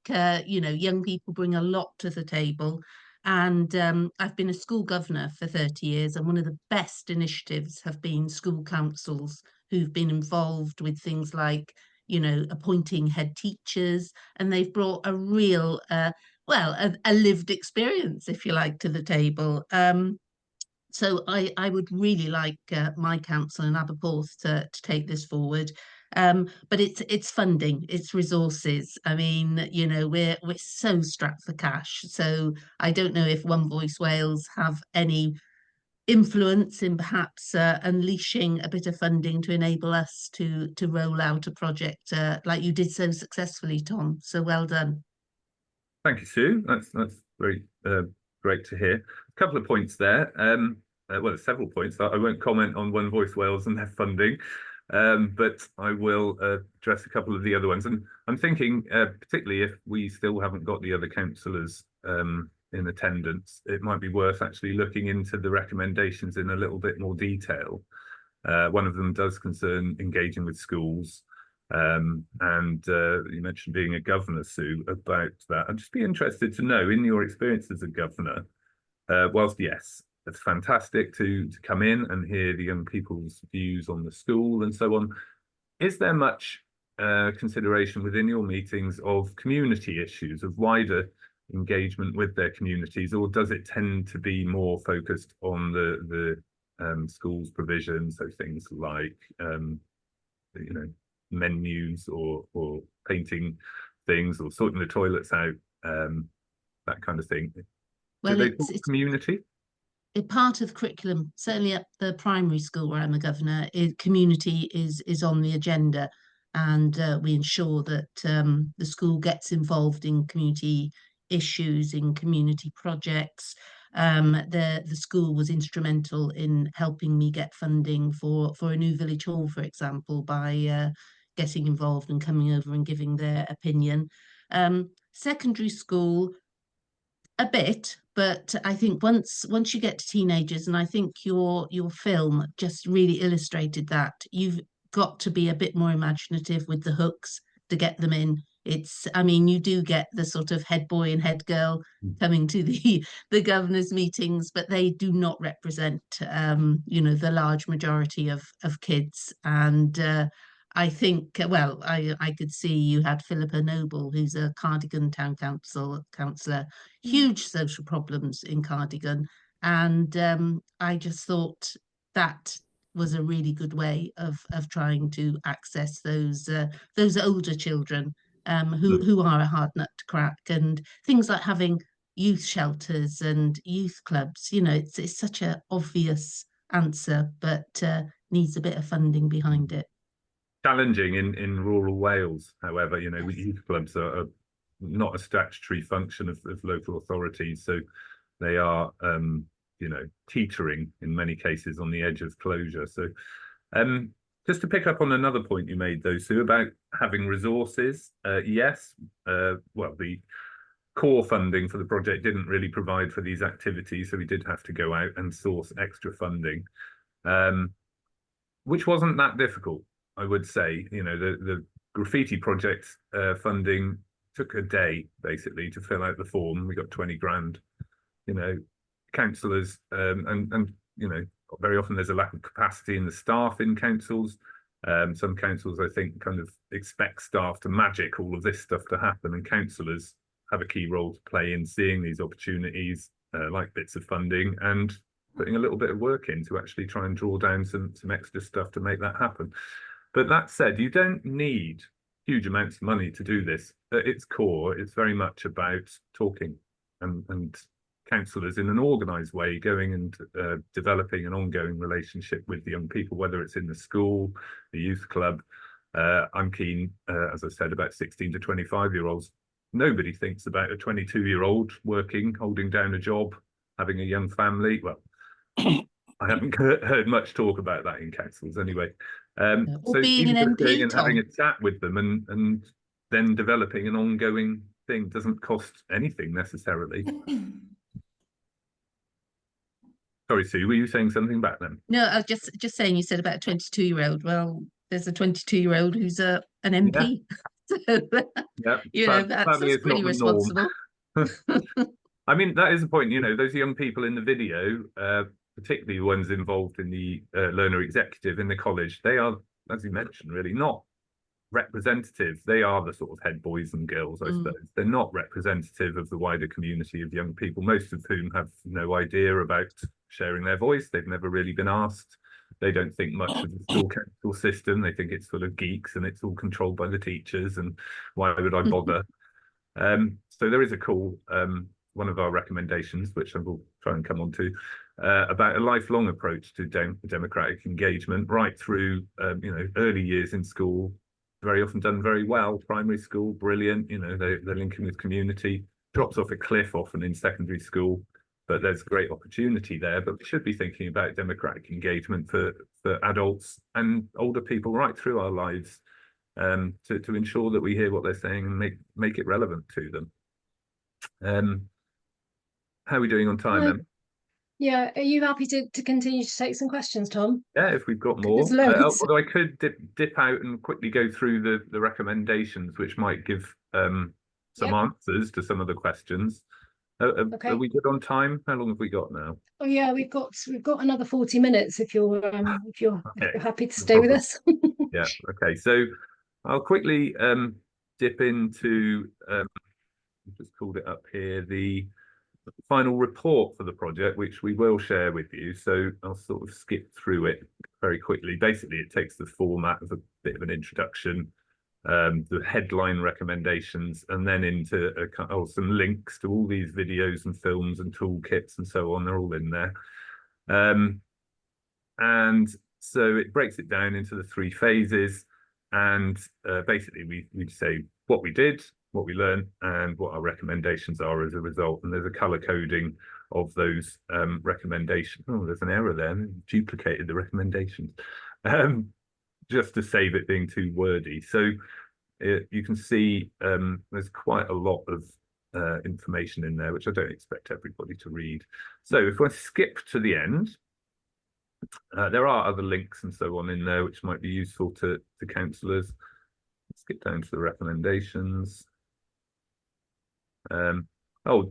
you know, young people bring a lot to the table. And I've been a school governor for 30 years, and one of the best initiatives have been school councils who've been involved with things like, you know, appointing head teachers, and they've brought a real, well, a lived experience, if you like, to the table. So I would really like my council in Aberporth to take this forward. But it's funding, it's resources. I mean, you know, we're so strapped for cash. So I don't know if One Voice Wales have any influence in perhaps unleashing a bit of funding to enable us to roll out a project like you did so successfully, Tom. So well done. Thank you, Sue. That's very great to hear. A couple of points there. Well, several points. I won't comment on One Voice Wales and their funding. But I will address a couple of the other ones. And I'm thinking, particularly if we still haven't got the other councillors in attendance, it might be worth actually looking into the recommendations in a little bit more detail. One of them does concern engaging with schools. And you mentioned being a governor, Sue, about that. I'd just be interested to know, in your experience as a governor, whilst yes, it's fantastic to come in and hear the young people's views on the school and so on. Is there much consideration within your meetings of community issues, of wider engagement with their communities, or does it tend to be more focused on the school's provision, so things like you know, menus or painting things or sorting the toilets out, that kind of thing? Well, do they talk community? Part of the curriculum, certainly at the primary school where I'm a governor, community is on the agenda, and we ensure that the school gets involved in community issues, in community projects. The school was instrumental in helping me get funding for a new village hall, for example, by getting involved and coming over and giving their opinion. Secondary school, A bit, but I think once you get to teenagers, and I think your film just really illustrated that, you've got to be a bit more imaginative with the hooks to get them in. I mean, you do get the sort of head boy and head girl coming to the governor's meetings, but they do not represent, the large majority of kids. And I think, well, I could see you had Philippa Noble, who's a Cardigan town councillor, huge social problems in Cardigan. And I just thought that was a really good way of trying to access those older children who are a hard nut to crack, and things like having youth shelters and youth clubs. It's such an obvious answer, but needs a bit of funding behind it. Challenging in rural Wales, however, youth clubs are not a statutory function of local authorities, so they are teetering in many cases on the edge of closure. So just to pick up on another point you made, though, Sue, about having resources. Yes, well, the core funding for the project didn't really provide for these activities, so we did have to go out and source extra funding, which wasn't that difficult, I would say. The graffiti project funding took a day, basically, to fill out the form. We got 20 grand. Councillors, and very often there's a lack of capacity in the staff in councils. Some councils, I think, kind of expect staff to magic all of this stuff to happen, and councillors have a key role to play in seeing these opportunities, like bits of funding, and putting a little bit of work in to actually try and draw down some extra stuff to make that happen. But that said, you don't need huge amounts of money to do this. At its core, it's very much about talking and councillors in an organised way going and developing an ongoing relationship with the young people, whether it's in the school, the youth club. I'm keen, as I said, about 16 to 25-year-olds. Nobody thinks about a 22-year-old working, holding down a job, having a young family. Well, I haven't heard much talk about that in councils anyway. So being an MP, and having a chat with them and then developing an ongoing thing doesn't cost anything necessarily. Sorry, Sue, were you saying something back then? No, I was just saying, you said about a 22-year-old. Well, there's a 22-year-old who's an MP. Yeah. So, that's pretty responsible. I mean, that is the point. Those young people in the video, particularly the ones involved in the learner executive in the college, they are, as you mentioned, really not representative. They are the sort of head boys and girls, I suppose. They're not representative of the wider community of young people, most of whom have no idea about sharing their voice. They've never really been asked. They don't think much of the school council system. They think it's full of geeks and it's all controlled by the teachers, and why would I bother? So there is a call, one of our recommendations, which I will try and come on to, about a lifelong approach to democratic engagement right through early years in school. Very often done very well. Primary school, brilliant. They're linking with community. Drops off a cliff often in secondary school, but there's great opportunity there. But we should be thinking about democratic engagement for adults and older people right through our lives, to ensure that we hear what they're saying and make it relevant to them. How are we doing on time, Em? Yeah, are you happy to continue to take some questions, Tom? Yeah, if we've got more. Although I could dip out and quickly go through the recommendations, which might give some answers to some of the questions. Okay. Are we good on time? How long have we got now? Oh yeah, we've got another 40 minutes if you're happy to stay with us. Yeah. Okay. So I'll quickly dip into just called it up here, the final report for the project, which we will share with you. So I'll sort of skip through it very quickly. Basically, it takes the format of a bit of an introduction, the headline recommendations, and then into some links to all these videos and films and toolkits and so on. They're all in there. And so it breaks it down into the 3 phases. And basically, we say what we did, what we learned, and what our recommendations are as a result. And there's a colour coding of those recommendations. Oh, there's an error there. Duplicated the recommendations, just to save it being too wordy. So you can see there's quite a lot of information in there, which I don't expect everybody to read. So if I skip to the end, there are other links and so on in there which might be useful to councillors. Skip down to the recommendations.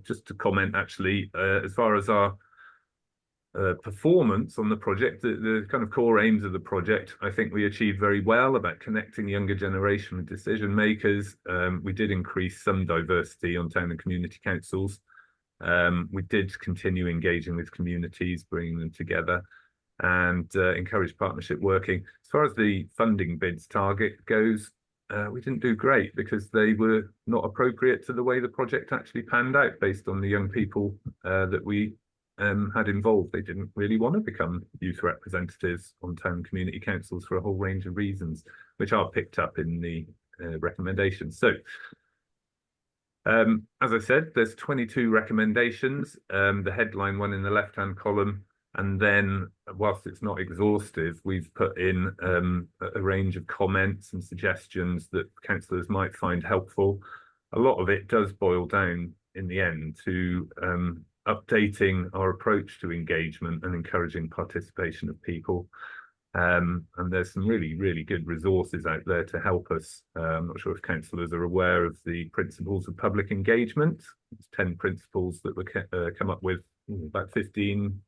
Just to comment actually, as far as our performance on the project, the kind of core aims of the project, I think we achieved very well about connecting younger generation with decision makers. We did increase some diversity on town and community councils. We did continue engaging with communities, bringing them together, and encourage partnership working. As far as the funding bids target goes, we didn't do great because they were not appropriate to the way the project actually panned out based on the young people that we had involved. They didn't really want to become youth representatives on town community councils for a whole range of reasons, which are picked up in the recommendations. So, as I said, there's 22 recommendations, the headline one in the left-hand column. And then, whilst it's not exhaustive, we've put in a range of comments and suggestions that councillors might find helpful. A lot of it does boil down in the end to updating our approach to engagement and encouraging participation of people. And there's some really, really good resources out there to help us. I'm not sure if councillors are aware of the principles of public engagement. It's 10 principles that were come up with about 15,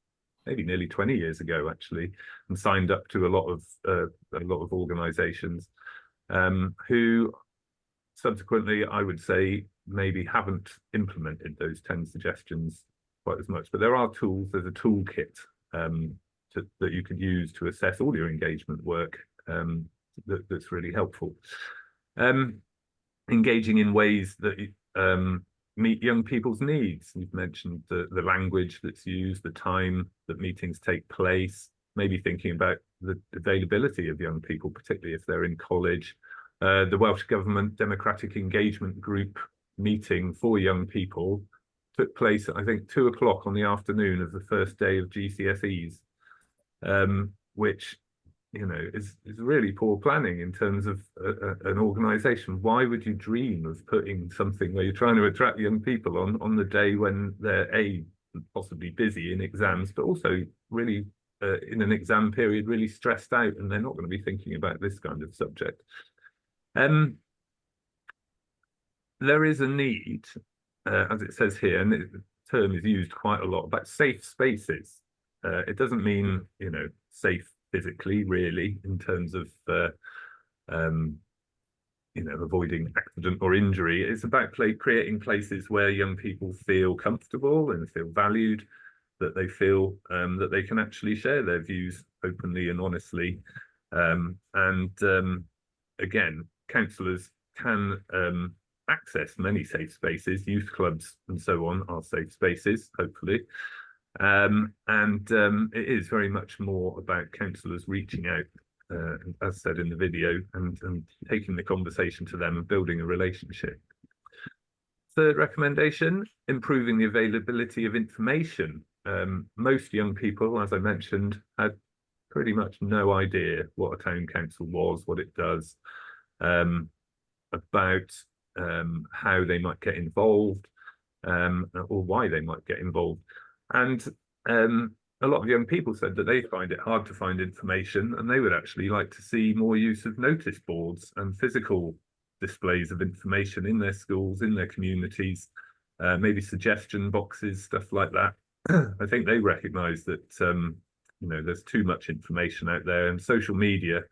maybe nearly 20 years ago, actually, and signed up to a lot of organisations who subsequently, I would say, maybe haven't implemented those 10 suggestions quite as much. But there are tools. There's a toolkit that you could use to assess all your engagement work that's really helpful. Engaging in ways that meet young people's needs. You've mentioned the language that's used, the time that meetings take place, maybe thinking about the availability of young people, particularly if they're in college. The Welsh Government Democratic Engagement Group meeting for young people took place at, I think, 2 o'clock on the afternoon of the first day of GCSEs, which, you know, is really poor planning in terms of an organisation. Why would you dream of putting something where you're trying to attract young people on the day when they're possibly busy in exams, but also really in an exam period really stressed out, and they're not going to be thinking about this kind of subject. There is a need, as it says here, and the term is used quite a lot, about safe spaces. It doesn't mean, you know, safe physically, really, in terms of, you know, avoiding accident or injury. It's about creating places where young people feel comfortable and feel valued, that they feel that they can actually share their views openly and honestly. Again, councillors can access many safe spaces. Youth clubs and so on are safe spaces, hopefully. It is very much more about councillors reaching out, as said in the video, and taking the conversation to them and building a relationship. Third recommendation, improving the availability of information. Most young people, as I mentioned, had pretty much no idea what a town council was, what it does, about how they might get involved, or why they might get involved. And a lot of young people said that they find it hard to find information, and they would actually like to see more use of notice boards and physical displays of information in their schools, in their communities, maybe suggestion boxes, stuff like that. I think they recognise that you know, there's too much information out there, and social media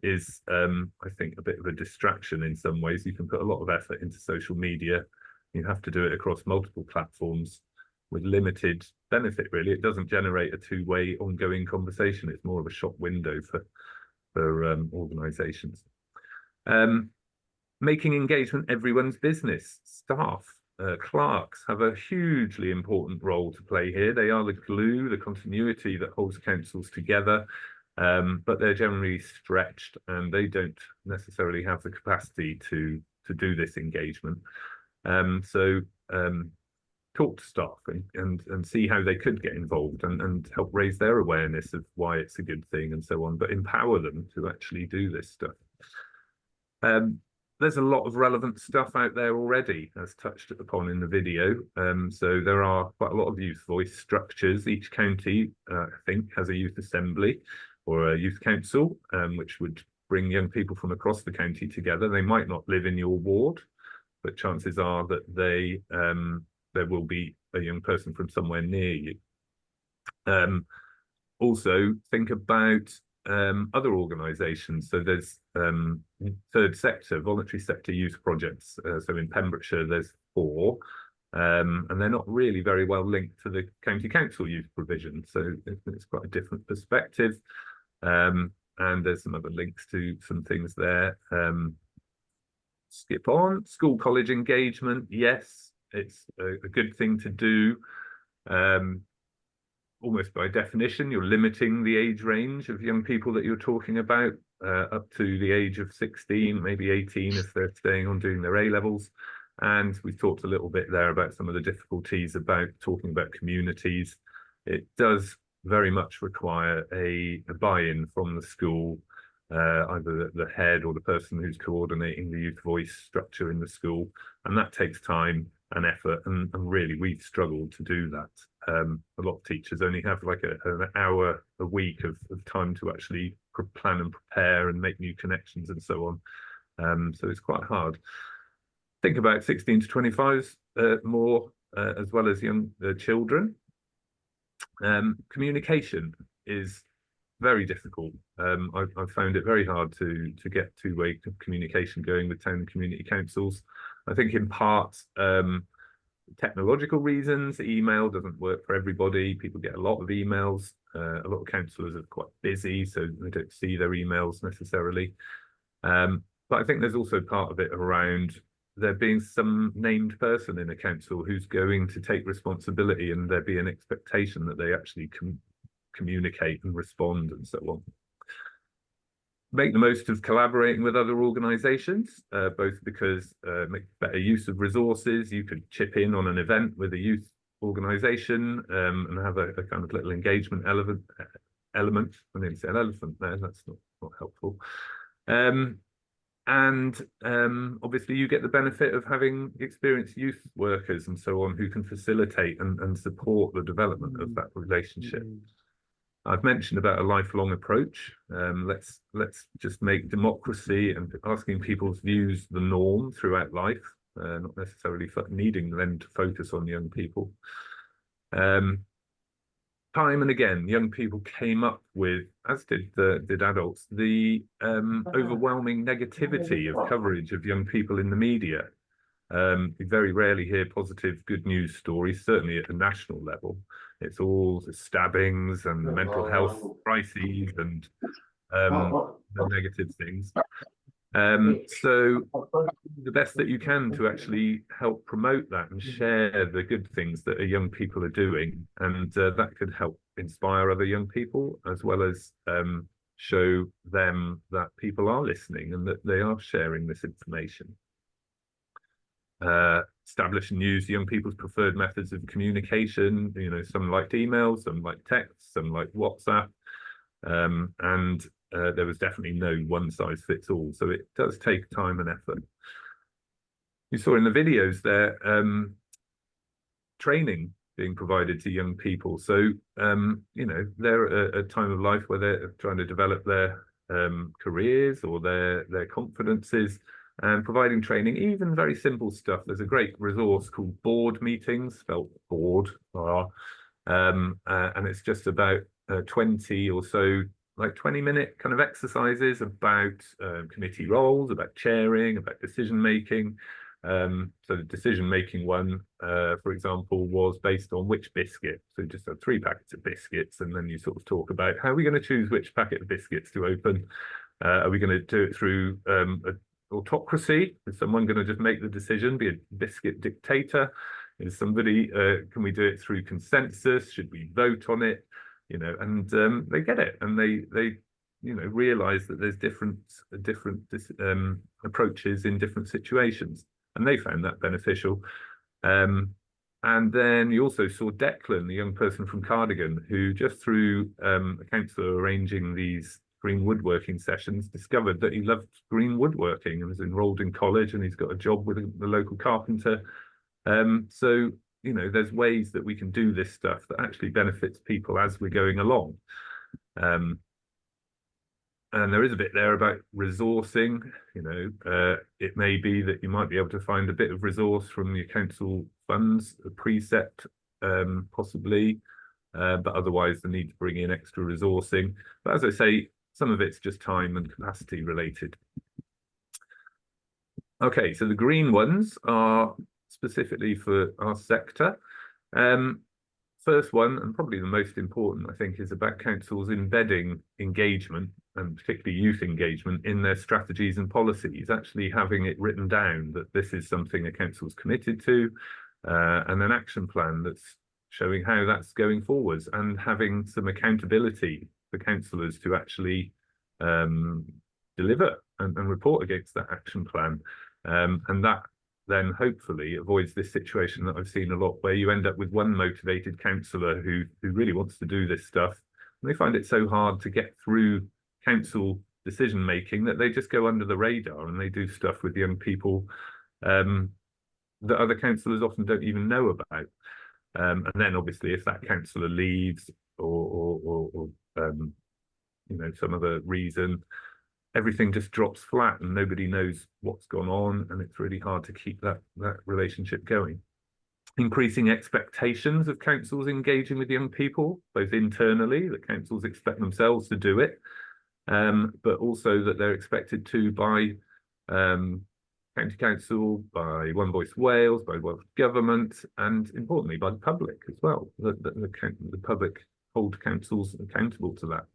is, I think, a bit of a distraction in some ways. You can put a lot of effort into social media. You have to do it across multiple platforms with limited benefit, really. It doesn't generate a two-way ongoing conversation. It's more of a shop window for organisations. Making engagement everyone's business. Staff, clerks have a hugely important role to play here. They are the glue, the continuity that holds councils together, but they're generally stretched and they don't necessarily have the capacity to do this engagement. Talk to staff and see how they could get involved and help raise their awareness of why it's a good thing and so on, but empower them to actually do this stuff. there's a lot of relevant stuff out there already, as touched upon in the video. So there are quite a lot of youth voice structures. Each county, I think, has a youth assembly or a youth council, which would bring young people from across the county together. They might not live in your ward, but chances are that there will be a young person from somewhere near you. Also, think about other organisations. So there's third sector, voluntary sector youth projects. So in Pembrokeshire, there's 4, and they're not really very well linked to the county council youth provision. So it's quite a different perspective. And there's some other links to some things there. Skip on. School college engagement. Yes, it's a good thing to do. Almost by definition, you're limiting the age range of young people that you're talking about up to the age of 16, maybe 18 if they're staying on doing their A-levels. And we've talked a little bit there about some of the difficulties about talking about communities. It does very much require a buy-in from the school, either the head or the person who's coordinating the youth voice structure in the school. And that takes time and effort, and really we've struggled to do that. A lot of teachers only have like an hour a week of time to actually plan and prepare and make new connections and so on. So it's quite hard. Think about 16 to 25s more, as well as young children. Communication is very difficult. I've found it very hard to get two-way communication going with town and community councils. I think in part technological reasons. Email doesn't work for everybody. People get a lot of emails. A lot of councillors are quite busy, so they don't see their emails necessarily. But I think there's also part of it around there being some named person in a council who's going to take responsibility, and there be an expectation that they actually can communicate and respond and so on. Make the most of collaborating with other organisations, both because make better use of resources. You could chip in on an event with a youth organisation and have a kind of little engagement element. I didn't say elephant there, that's not helpful. And obviously you get the benefit of having experienced youth workers and so on who can facilitate and support the development of that relationship. I've mentioned about a lifelong approach. Let's just make democracy and asking people's views the norm throughout life, not necessarily needing them to focus on young people. Time and again, young people came up with, as did adults, the overwhelming negativity of coverage of young people in the media. We very rarely hear positive, good news stories, certainly at a national level. It's all the stabbings and the mental health crises and the negative things. So the best that you can to actually help promote that and share the good things that young people are doing, and that could help inspire other young people, as well as show them that people are listening and that they are sharing this information. Establish and use young people's preferred methods of communication. You know, some liked emails, some like text, some like WhatsApp, and there was definitely no one size fits all. So it does take time and effort. You saw in the videos there training being provided to young people. So you know, they're at a time of life where they're trying to develop their careers or their confidences. And providing training, even very simple stuff. There's a great resource called Board Meetings, spelled board, and it's just about 20 or so, like 20-minute kind of exercises about committee roles, about chairing, about decision making. So the decision making one, for example, was based on which biscuit. So just had 3 packets of biscuits, and then you sort of talk about how are we going to choose which packet of biscuits to open? Are we going to do it through a autocracy? Is someone going to just make the decision, be a biscuit dictator? Is somebody, can we do it through consensus? Should we vote on it? You know, and they get it, and they you know, realize that there's different approaches in different situations, and they found that beneficial. And then you also saw Declan, the young person from Cardigan, who just through a councillor arranging these green woodworking sessions, discovered that he loved green woodworking and was enrolled in college, and he's got a job with the local carpenter. So, you know, there's ways that we can do this stuff that actually benefits people as we're going along. And there is a bit there about resourcing. You know, it may be that you might be able to find a bit of resource from your council funds, a precept, possibly, but otherwise the need to bring in extra resourcing. But as I say, some of it's just time and capacity related. Okay, so the green ones are specifically for our sector. First one, and probably the most important, I think, is about councils embedding engagement, and particularly youth engagement, in their strategies and policies, actually having it written down that this is something a council's committed to, and an action plan that's showing how that's going forwards, and having some accountability for councillors to actually deliver and report against that action plan. And that then hopefully avoids this situation that I've seen a lot, where you end up with one motivated councillor who really wants to do this stuff, and they find it so hard to get through council decision making that they just go under the radar and they do stuff with young people that other councillors often don't even know about. And then obviously if that councillor leaves or you know, some other reason, everything just drops flat and nobody knows what's gone on, and it's really hard to keep that relationship going. Increasing expectations of councils engaging with young people, both internally, that councils expect themselves to do it, but also that they're expected to by County Council, by One Voice Wales, by Welsh Government, and importantly by the public as well. The public hold councils accountable to that.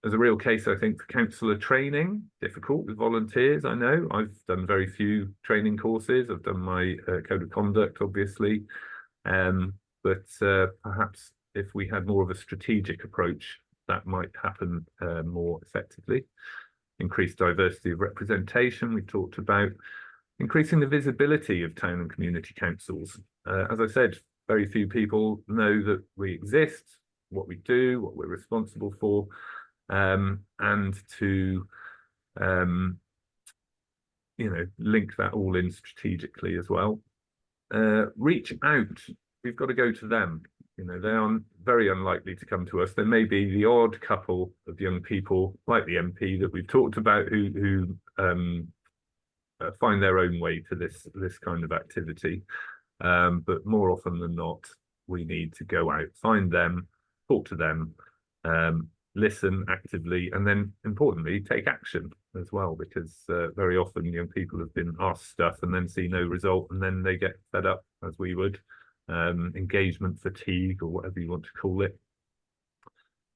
There's a real case, I think, for councillor training, difficult with volunteers. I know I've done very few training courses. I've done my code of conduct, obviously, but perhaps if we had more of a strategic approach, that might happen more effectively. Increased diversity of representation, we talked about. Increasing the visibility of town and community councils. As I said, very few people know that we exist, what we do, what we're responsible for. And to you know, link that all in strategically as well. Reach out, we've got to go to them. You know, they are very unlikely to come to us. There may be the odd couple of young people like the MP that we've talked about who find their own way to this kind of activity, but more often than not we need to go out, find them, talk to them, listen actively, and then importantly take action as well, because very often young people have been asked stuff and then see no result, and then they get fed up, as we would, engagement fatigue or whatever you want to call it.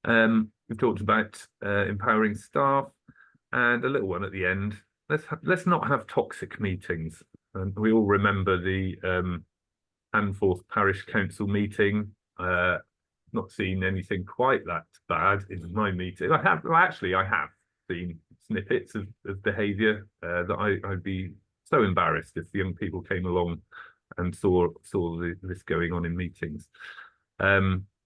We've talked about empowering staff, and a little one at the end, let's not have toxic meetings. And we all remember the Anforth Parish Council meeting. Not seen anything quite that bad in my meeting. I have seen snippets of behaviour that I'd be so embarrassed if the young people came along and saw this going on in meetings.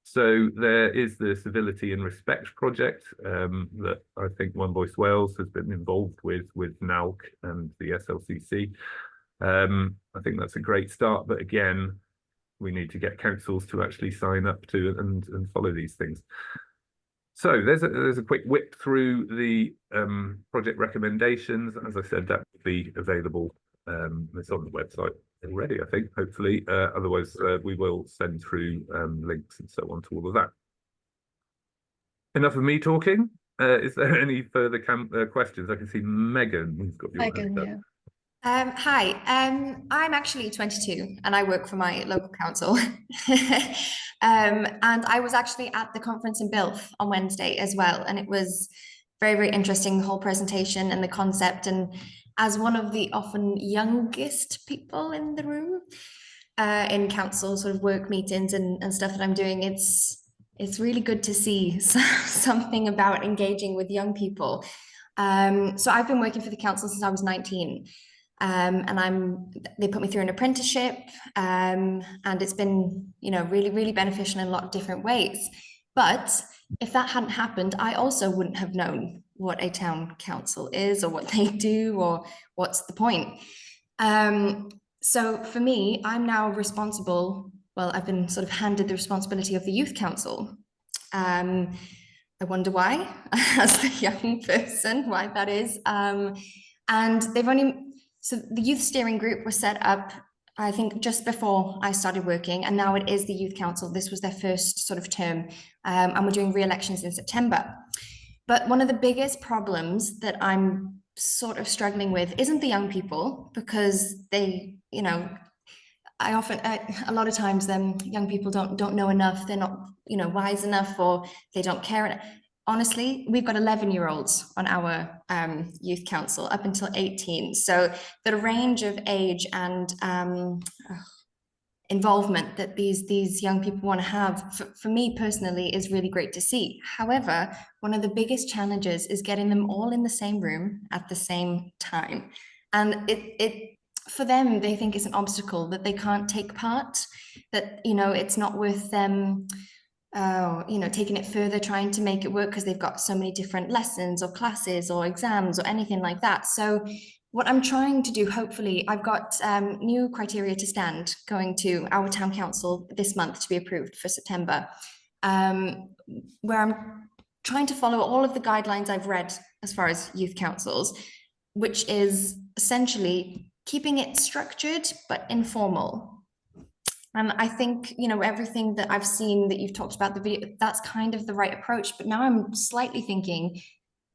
So there is the Civility and Respect project that I think One Voice Wales has been involved with NALC and the SLCC. I think that's a great start, but again, we need to get councils to actually sign up to and follow these things. So there's a quick whip through the project recommendations. As I said, that will be available. It's on the website already, I think, hopefully. Otherwise, we will send through links and so on to all of that. Enough of me talking. Is there any further questions? I can see Megan. Who's got your hand up. Hi, I'm actually 22 and I work for my local council. And I was actually at the conference in Bilf on Wednesday as well. And it was very, very interesting, the whole presentation and the concept. And as one of the often youngest people in the room, in council sort of work meetings and stuff that I'm doing, it's really good to see something about engaging with young people. So I've been working for the council since I was 19. And they put me through an apprenticeship, and it's been, you know, really, really beneficial in a lot of different ways. But if that hadn't happened, I also wouldn't have known what a town council is or what they do or what's the point. So for me, I'm now responsible, well, I've been sort of handed the responsibility of the youth council. I wonder why, as a young person, why that is. And they've only, so the youth steering group was set up, I think, just before I started working, and now it is the youth council. This was their first sort of term, and we're doing re-elections in September. But one of the biggest problems that I'm sort of struggling with isn't the young people, because they, you know, a lot of times young people don't know enough. They're not, you know, wise enough, or they don't care. Honestly, we've got 11-year-olds on our youth council up until 18. So the range of age and involvement that these young people want to have, for me personally, is really great to see. However, one of the biggest challenges is getting them all in the same room at the same time. And it for them, they think it's an obstacle that they can't take part, that, you know, it's not worth them you know, taking it further, trying to make it work because they've got so many different lessons or classes or exams or anything like that. So what I'm trying to do, hopefully, I've got new criteria to stand going to our town council this month to be approved for September, where I'm trying to follow all of the guidelines I've read as far as youth councils, which is essentially keeping it structured but informal. And I think, you know, everything that I've seen that you've talked about the video, that's kind of the right approach. But now I'm slightly thinking,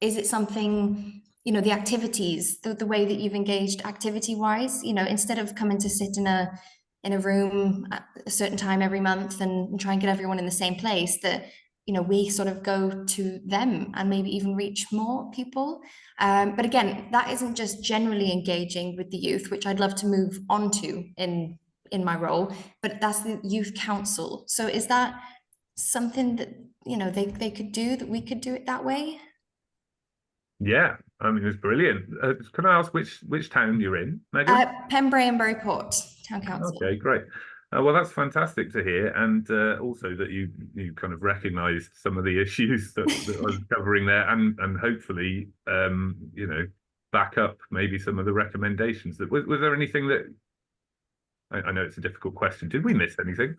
is it something, you know, the activities, the way that you've engaged activity-wise, you know, instead of coming to sit in a room at a certain time every month and try and get everyone in the same place, that, you know, we sort of go to them and maybe even reach more people. But again, that isn't just generally engaging with the youth, which I'd love to move on to in my role, but that's the youth council. So is that something that, you know, they could do, that we could do it that way? Yeah, I mean, it's brilliant. Can I ask which town you're in, Megan? Pembrokeshire and Buryport Town Council. Okay, great. Well, that's fantastic to hear, and also that you kind of recognised some of the issues that I was covering there, and hopefully, you know, back up maybe some of the recommendations. That was there anything that, I know it's a difficult question, did we miss anything?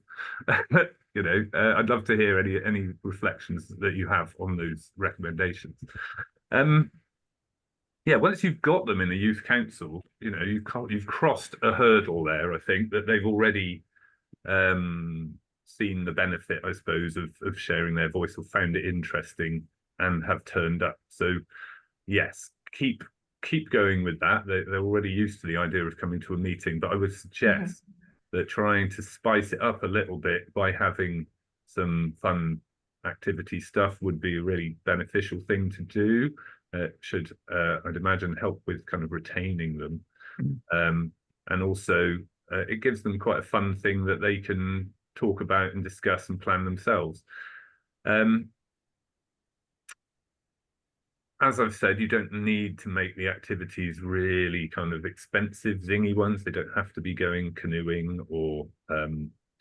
You know, I'd love to hear any reflections that you have on those recommendations. Yeah, once you've got them in a youth council, you know, you've crossed a hurdle there. I think that they've already seen the benefit, I suppose, of sharing their voice, or found it interesting and have turned up. So yes, keep going with that. They're already used to the idea of coming to a meeting, but I would suggest that trying to spice it up a little bit by having some fun activity stuff would be a really beneficial thing to do. Should, I'd imagine, help with kind of retaining them. And also it gives them quite a fun thing that they can talk about and discuss and plan themselves. As I've said, you don't need to make the activities really kind of expensive, zingy ones. They don't have to be going canoeing or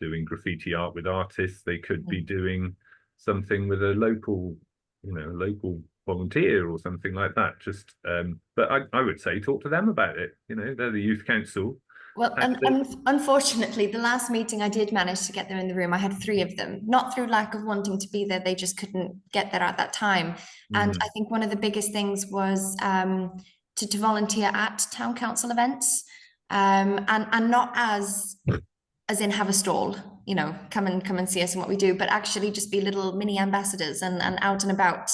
doing graffiti art with artists. They could be doing something with a local, you know, local volunteer or something like that. Just, but I would say talk to them about it. You know, they're the youth council. Well, unfortunately, the last meeting I did manage to get them in the room. I had 3 of them, not through lack of wanting to be there. They just couldn't get there at that time. And I think one of the biggest things was to volunteer at town council events, and not as in have a stall, you know, come and see us and what we do, but actually just be little mini ambassadors and out and about,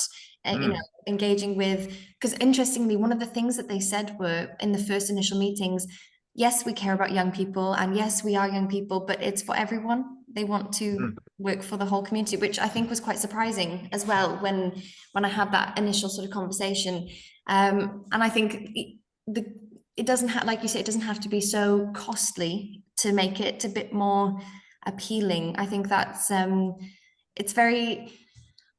you know, engaging with, because interestingly, one of the things that they said were in the first initial meetings, yes, we care about young people, and yes, we are young people, but it's for everyone. They want to work for the whole community, which I think was quite surprising as well when I had that initial sort of conversation. And I think it doesn't have, like you say, it doesn't have to be so costly to make it a bit more appealing. I think that's it's very,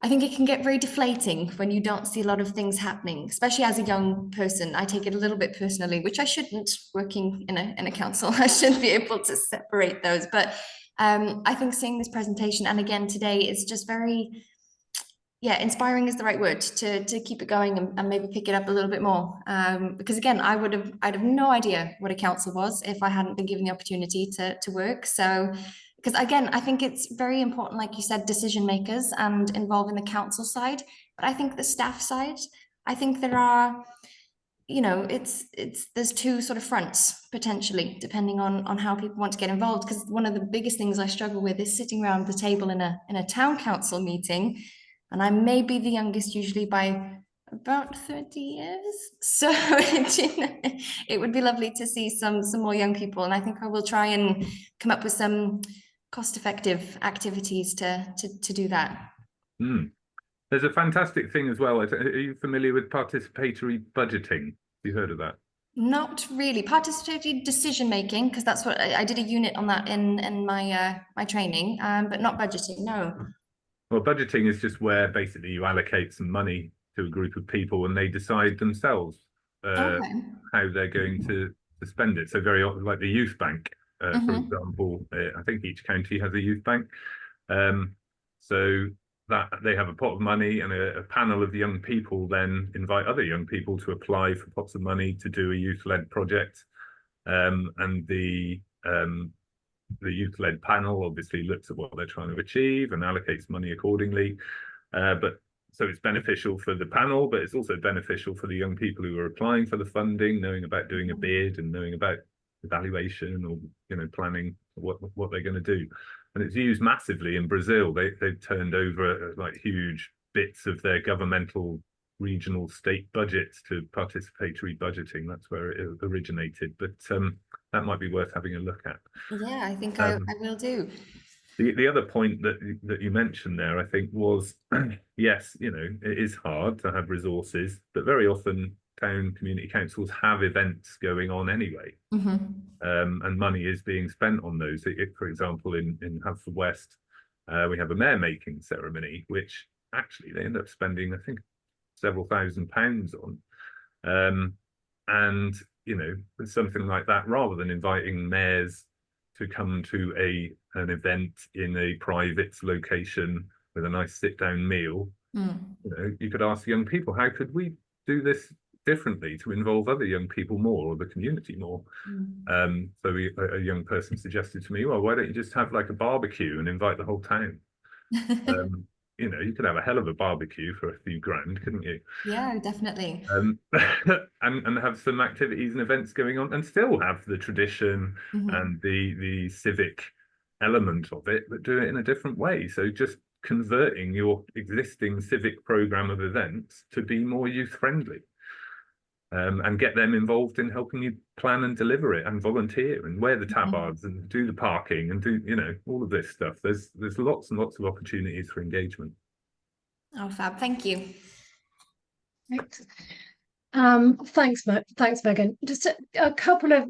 I think it can get very deflating when you don't see a lot of things happening, especially as a young person. I take it a little bit personally, which I shouldn't, working in a council. I shouldn't be able to separate those. But I think seeing this presentation, and again today, is just very, yeah, inspiring is the right word to keep it going and maybe pick it up a little bit more. Because again, I'd have no idea what a council was if I hadn't been given the opportunity to work. So, because again, I think it's very important, like you said, decision makers and involving the council side. But I think the staff side, I think there are, you know, there's two sort of fronts potentially, depending on how people want to get involved. Because one of the biggest things I struggle with is sitting around the table in a town council meeting, and I may be the youngest usually by about 30 years. So it would be lovely to see some more young people, and I think I will try and come up with some cost-effective activities to do that. There's a fantastic thing as well. Are you familiar with participatory budgeting? Have you heard of that? Not really. Participatory decision making, because that's what I did a unit on that in my my training, but not budgeting. No. Well, budgeting is just where basically you allocate some money to a group of people and they decide themselves how they're going to spend it. So very often, like the youth bank, for example, I think each county has a youth bank. So that they have a pot of money, and a panel of young people then invite other young people to apply for pots of money to do a youth-led project. And the youth-led panel obviously looks at what they're trying to achieve and allocates money accordingly. But so it's beneficial for the panel, but it's also beneficial for the young people who are applying for the funding, knowing about doing a bid and knowing about evaluation, or, you know, planning what they're going to do. And it's used massively in Brazil. They've turned over like huge bits of their governmental, regional, state budgets to participatory budgeting. That's where it originated. But that might be worth having a look at. Yeah, I think I will do. The other point that you mentioned there, I think, was yes, you know, it is hard to have resources, but very often town community councils have events going on anyway, and money is being spent on those. For example, in Haverfordwest, we have a mayor making ceremony, which actually they end up spending, I think, several £1,000s on. And, you know, with something like that, rather than inviting mayors to come to an event in a private location with a nice sit-down meal, you know, you could ask young people, how could we do this differently to involve other young people more, or the community more? So a young person suggested to me, well, why don't you just have like a barbecue and invite the whole town? You know, you could have a hell of a barbecue for a few grand, couldn't you? Yeah, definitely. And have some activities and events going on, and still have the tradition and the civic element of it, but do it in a different way. So just converting your existing civic program of events to be more youth friendly. And get them involved in helping you plan and deliver it, and volunteer and wear the tabards and do the parking and do, you know, all of this stuff. There's lots and lots of opportunities for engagement. Oh, fab. Thank you. Right. Thanks, Megan. Just a couple of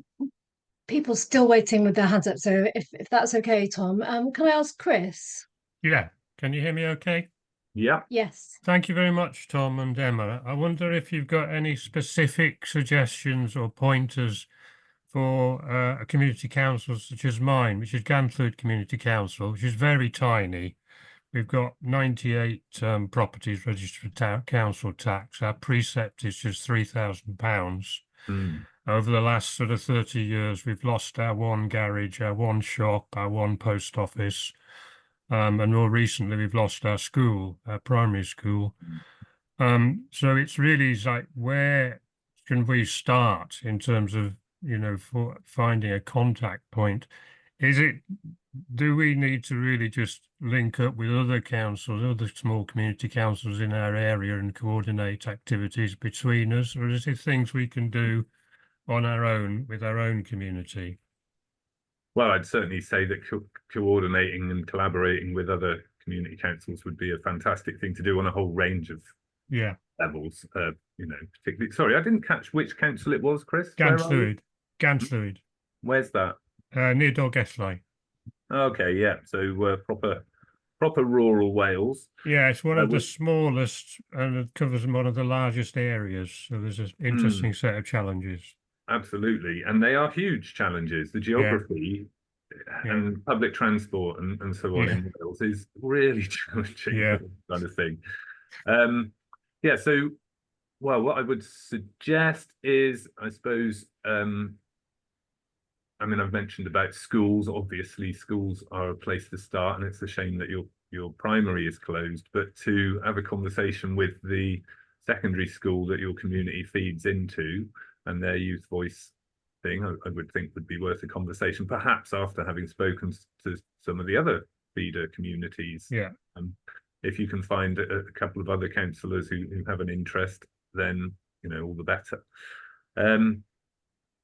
people still waiting with their hands up. So if that's okay, Tom, can I ask Chris? Yeah. Can you hear me okay? Yeah. Yes. Thank you very much, Tom and Emma. I wonder if you've got any specific suggestions or pointers for a community council such as mine, which is Ganflwyd Community Council, which is very tiny. We've got 98 properties registered for council tax. Our precept is just £3,000. Over the last sort of 30 years, we've lost our one garage, our one shop, our one post office. And more recently, we've lost our school, our primary school. So it's really like, where can we start in terms of, you know, for finding a contact point? Do we need to really just link up with other councils, other small community councils in our area and coordinate activities between us? Or is it things we can do on our own with our own community? Well, I'd certainly say that coordinating and collaborating with other community councils would be a fantastic thing to do on a whole range of levels. You know, particularly. Sorry, I didn't catch which council it was, Chris. Ganflwyd. Where's that? Near Dolgellau. Okay, yeah. So proper rural Wales. Yeah, it's one of the smallest, and it covers one of the largest areas. So there's an interesting set of challenges. Absolutely, and they are huge challenges. The geography and public transport and so on in Wales is really challenging, kind of thing. Yeah, so, well, what I would suggest is, I suppose, I mean, I've mentioned about schools. Obviously, schools are a place to start, and it's a shame that your primary is closed, but to have a conversation with the secondary school that your community feeds into and their youth voice thing, I would think would be worth a conversation, perhaps after having spoken to some of the other feeder communities. Yeah. If you can find a couple of other councillors who have an interest, then, you know, all the better.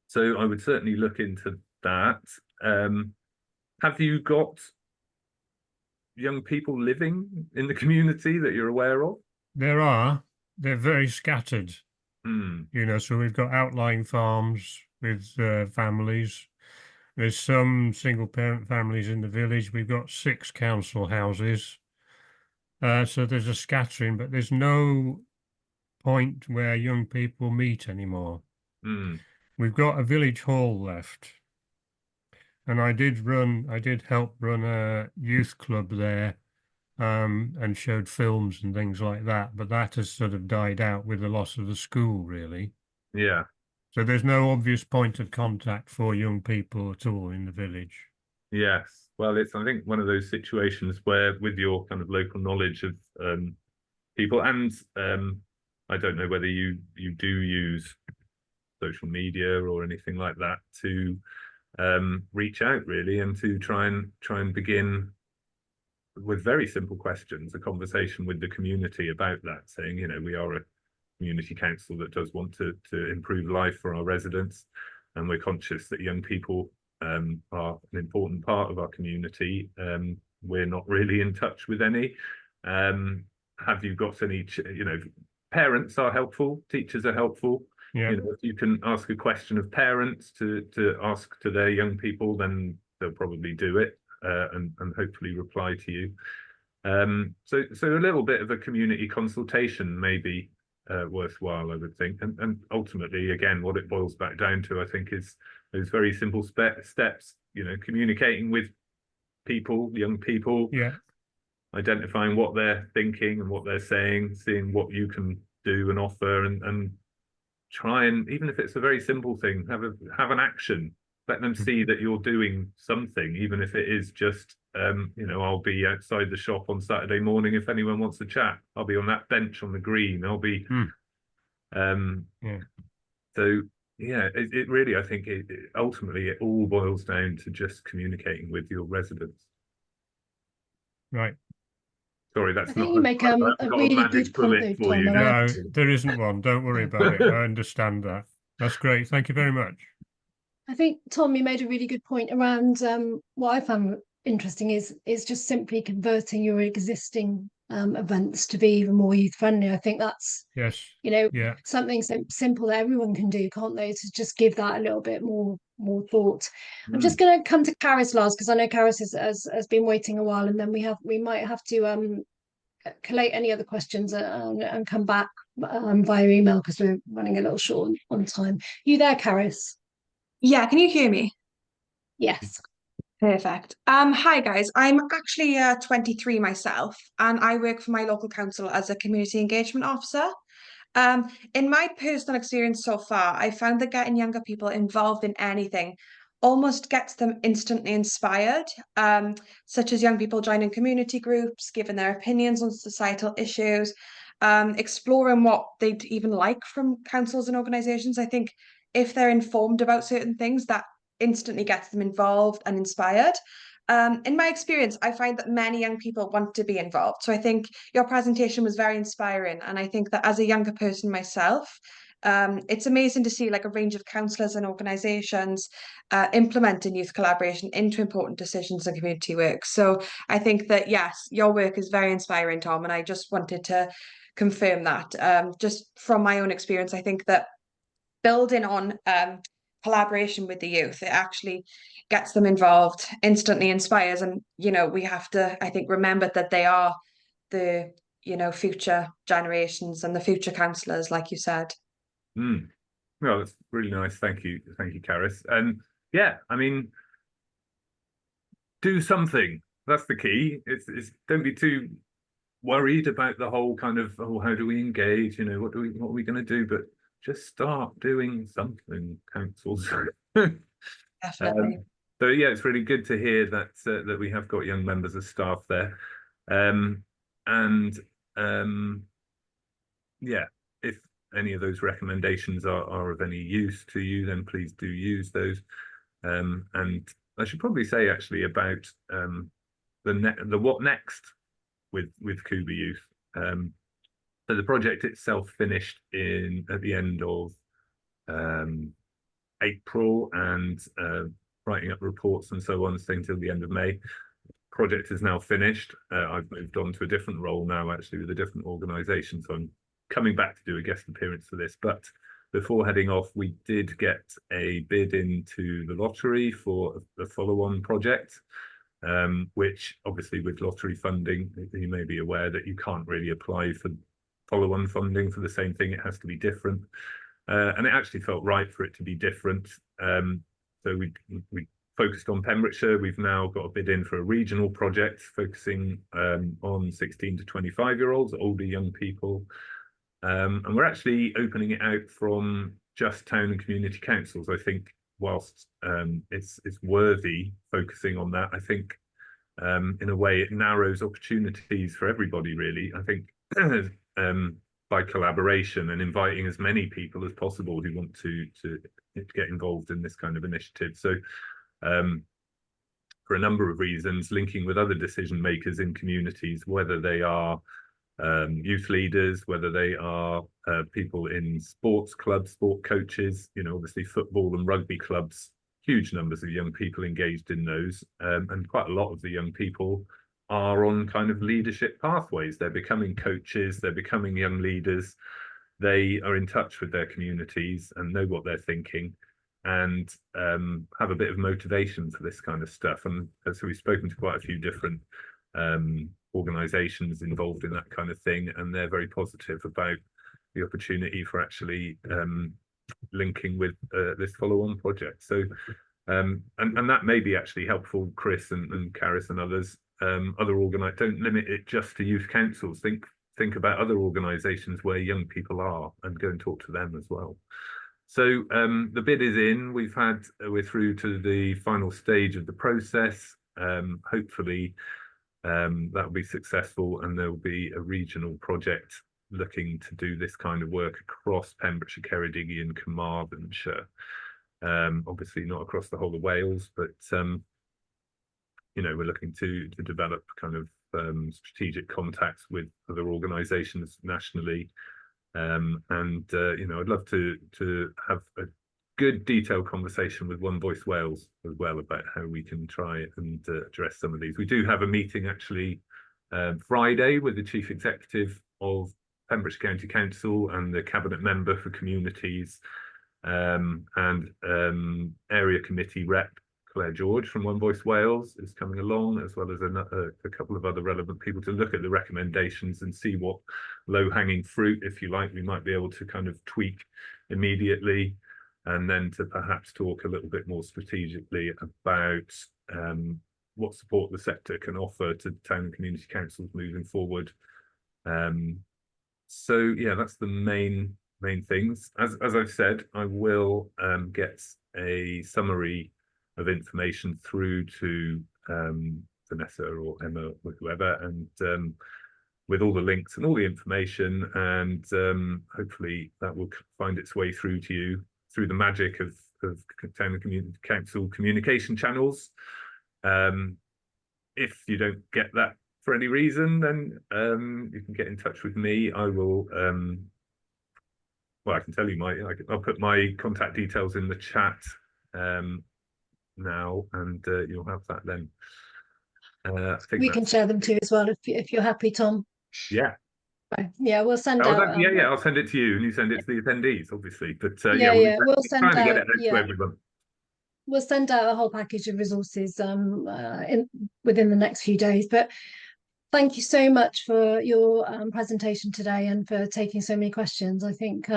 So I would certainly look into that. Have you got young people living in the community that you're aware of? They're very scattered. Mm. You know, so we've got outlying farms with families. There's some single parent families in the village. We've got 6 council houses. So there's a scattering, but there's no point where young people meet anymore. Mm. We've got a village hall left. And I did help run a youth club there, and showed films and things like that, but that has sort of died out with the loss of the school, really. Yeah. So there's no obvious point of contact for young people at all in the village. Yes. Well, it's, I think, one of those situations where, with your kind of local knowledge of people, and I don't know whether you do use social media or anything like that to reach out, really, and to try and begin with very simple questions, a conversation with the community about that, saying, you know, we are a community council that does want to improve life for our residents, and we're conscious that young people are an important part of our community. We're not really in touch with any. Have you got any, you know, parents are helpful, teachers are helpful. Yeah. You know, if you can ask a question of parents to ask to their young people, then they'll probably do it, and hopefully reply to you. So a little bit of a community consultation may be worthwhile, I would think. And ultimately, again, what it boils back down to, I think, is those very simple steps, you know, communicating with people, young people, yeah, identifying what they're thinking and what they're saying, seeing what you can do and offer, and try and, even if it's a very simple thing, have an action. Let them see that you're doing something, even if it is just, you know, I'll be outside the shop on Saturday morning if anyone wants to chat. I'll be on that bench on the green. I'll be, yeah. So yeah, it really, I think ultimately it all boils down to just communicating with your residents. Right. Sorry, that's I think not. you make a really good point, though, Tom. No, there isn't one. Don't worry about it. I understand that. That's great. Thank you very much. I think, Tom, you made a really good point around what I found interesting is just simply converting your existing events to be even more youth friendly. I think that's, yes, you know, yeah, something simple that everyone can do, can't they? To just give that a little bit more thought. I'm just going to come to Caris last, because I know Caris has been waiting a while, and then we might have to collate any other questions and come back via email, because we're running a little short on time. You there, Caris? Yeah, can you hear me? Yes. Perfect. Hi guys, I'm actually 23 myself, and I work for my local council as a community engagement officer. In my personal experience so far, I found that getting younger people involved in anything almost gets them instantly inspired, such as young people joining community groups, giving their opinions on societal issues, exploring what they'd even like from councils and organisations. I think if they're informed about certain things, that instantly gets them involved and inspired. In my experience, I find that many young people want to be involved. So I think your presentation was very inspiring. And I think that as a younger person myself, it's amazing to see like a range of councillors and organisations implementing youth collaboration into important decisions and community work. So I think that, yes, your work is very inspiring, Tom, and I just wanted to confirm that. Just from my own experience, I think that building on collaboration with the youth, it actually gets them involved, instantly inspires, and, you know, we have to, I think, remember that they are the, you know, future generations and the future councillors, like you said. Well, that's really nice. Thank you, Caris. And yeah, I mean, do something. That's the key. It's don't be too worried about the whole kind of, oh, how do we engage? You know, what are we going to do? But just start doing something, councils. Definitely. So yeah, it's really good to hear that that we have got young members of staff there, yeah, if any of those recommendations are of any use to you, then please do use those. And I should probably say actually about the what next with Cuba Youth. So the project itself finished at the end of April, and writing up reports and so on, staying till the end of May. Project is now finished. I've moved on to a different role now, actually, with a different organisation, so I'm coming back to do a guest appearance for this. But before heading off, we did get a bid into the lottery for the follow-on project, which obviously with lottery funding, you may be aware that you can't really apply for follow-on funding for the same thing. It has to be different. And it actually felt right for it to be different. So we focused on Pembrokeshire. We've now got a bid in for a regional project focusing on 16 to 25-year-olds, older young people. And we're actually opening it out from just town and community councils. I think whilst it's worthy focusing on that, I think in a way it narrows opportunities for everybody, really. I think by collaboration and inviting as many people as possible who want to get involved in this kind of initiative. So for a number of reasons, linking with other decision makers in communities, whether they are youth leaders, whether they are people in sports clubs, sport coaches, you know, obviously football and rugby clubs, huge numbers of young people engaged in those, and quite a lot of the young people are on kind of leadership pathways. They're becoming coaches, they're becoming young leaders, they are in touch with their communities and know what they're thinking, and have a bit of motivation for this kind of stuff. And so we've spoken to quite a few different organisations involved in that kind of thing, and they're very positive about the opportunity for actually linking with this follow-on project. So and that may be actually helpful, Chris and Caris and others. Don't limit it just to youth councils. Think about other organisations where young people are and go and talk to them as well. So the bid is in. We're through to the final stage of the process. Hopefully that will be successful, and there will be a regional project looking to do this kind of work across Pembrokeshire, Ceredigion and Carmarthenshire. Obviously not across the whole of Wales, but you know, we're looking to develop kind of strategic contacts with other organisations nationally, and you know, I'd love to have a good detailed conversation with One Voice Wales as well about how we can try and address some of these. We do have a meeting actually Friday with the Chief Executive of Pembrokeshire County Council and the Cabinet Member for Communities, and Area Committee Rep Claire George from One Voice Wales is coming along, as well as a couple of other relevant people to look at the recommendations and see what low-hanging fruit, if you like, we might be able to kind of tweak immediately, and then to perhaps talk a little bit more strategically about what support the sector can offer to town and community councils moving forward. So yeah, that's the main things. As I've said, I will get a summary of information through to Vanessa or Emma or whoever, and with all the links and all the information, and hopefully that will find its way through to you through the magic of town and community council communication channels. If you don't get that for any reason, then you can get in touch with me. I will well, I can tell you I'll put my contact details in the chat now, and you'll have that then. I think we can share them too as well if you're happy, Tom. Yeah. Yeah, we'll send out. Yeah, I'll send it to you, and you send it to the attendees, obviously. But we'll send out. Get it out to everyone. We'll send out a whole package of resources within the next few days. But thank you so much for your presentation today and for taking so many questions. I think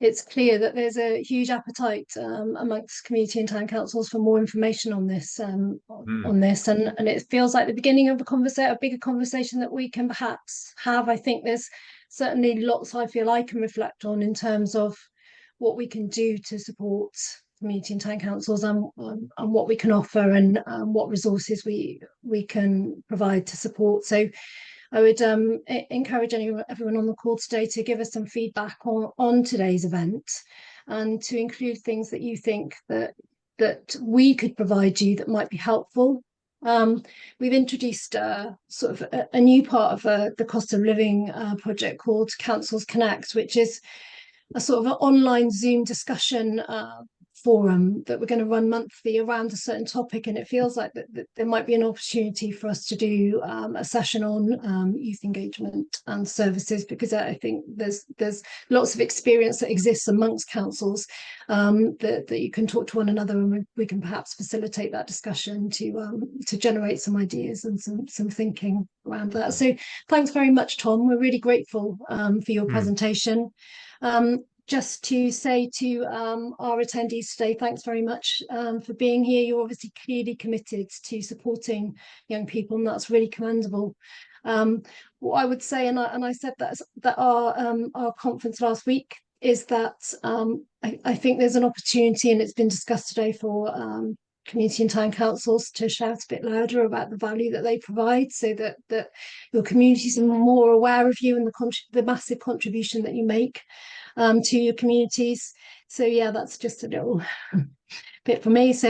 it's clear that there's a huge appetite amongst community and town councils for more information on this, and it feels like the beginning of a bigger conversation that we can perhaps have. I think there's certainly lots I feel I can reflect on in terms of what we can do to support community and town councils, and what we can offer, and what resources we can provide to support. So I would encourage everyone on the call today to give us some feedback on today's event, and to include things that you think that we could provide you that might be helpful. We've introduced sort of a new part of the cost of living project called Councils Connect, which is a sort of an online Zoom discussion forum that we're going to run monthly around a certain topic, and it feels like that there might be an opportunity for us to do a session on youth engagement and services, because I think there's lots of experience that exists amongst councils that you can talk to one another, and we can perhaps facilitate that discussion to generate some ideas and some thinking around that. So thanks very much, Tom. We're really grateful for your presentation. Just to say to our attendees today, thanks very much for being here. You're obviously clearly committed to supporting young people, and that's really commendable. What I would say, and I said that our conference last week, is that I think there's an opportunity, and it's been discussed today, for community and town councils to shout a bit louder about the value that they provide, so that your communities are more aware of you and the massive contribution that you make to your communities. So yeah, that's just a little bit for me. So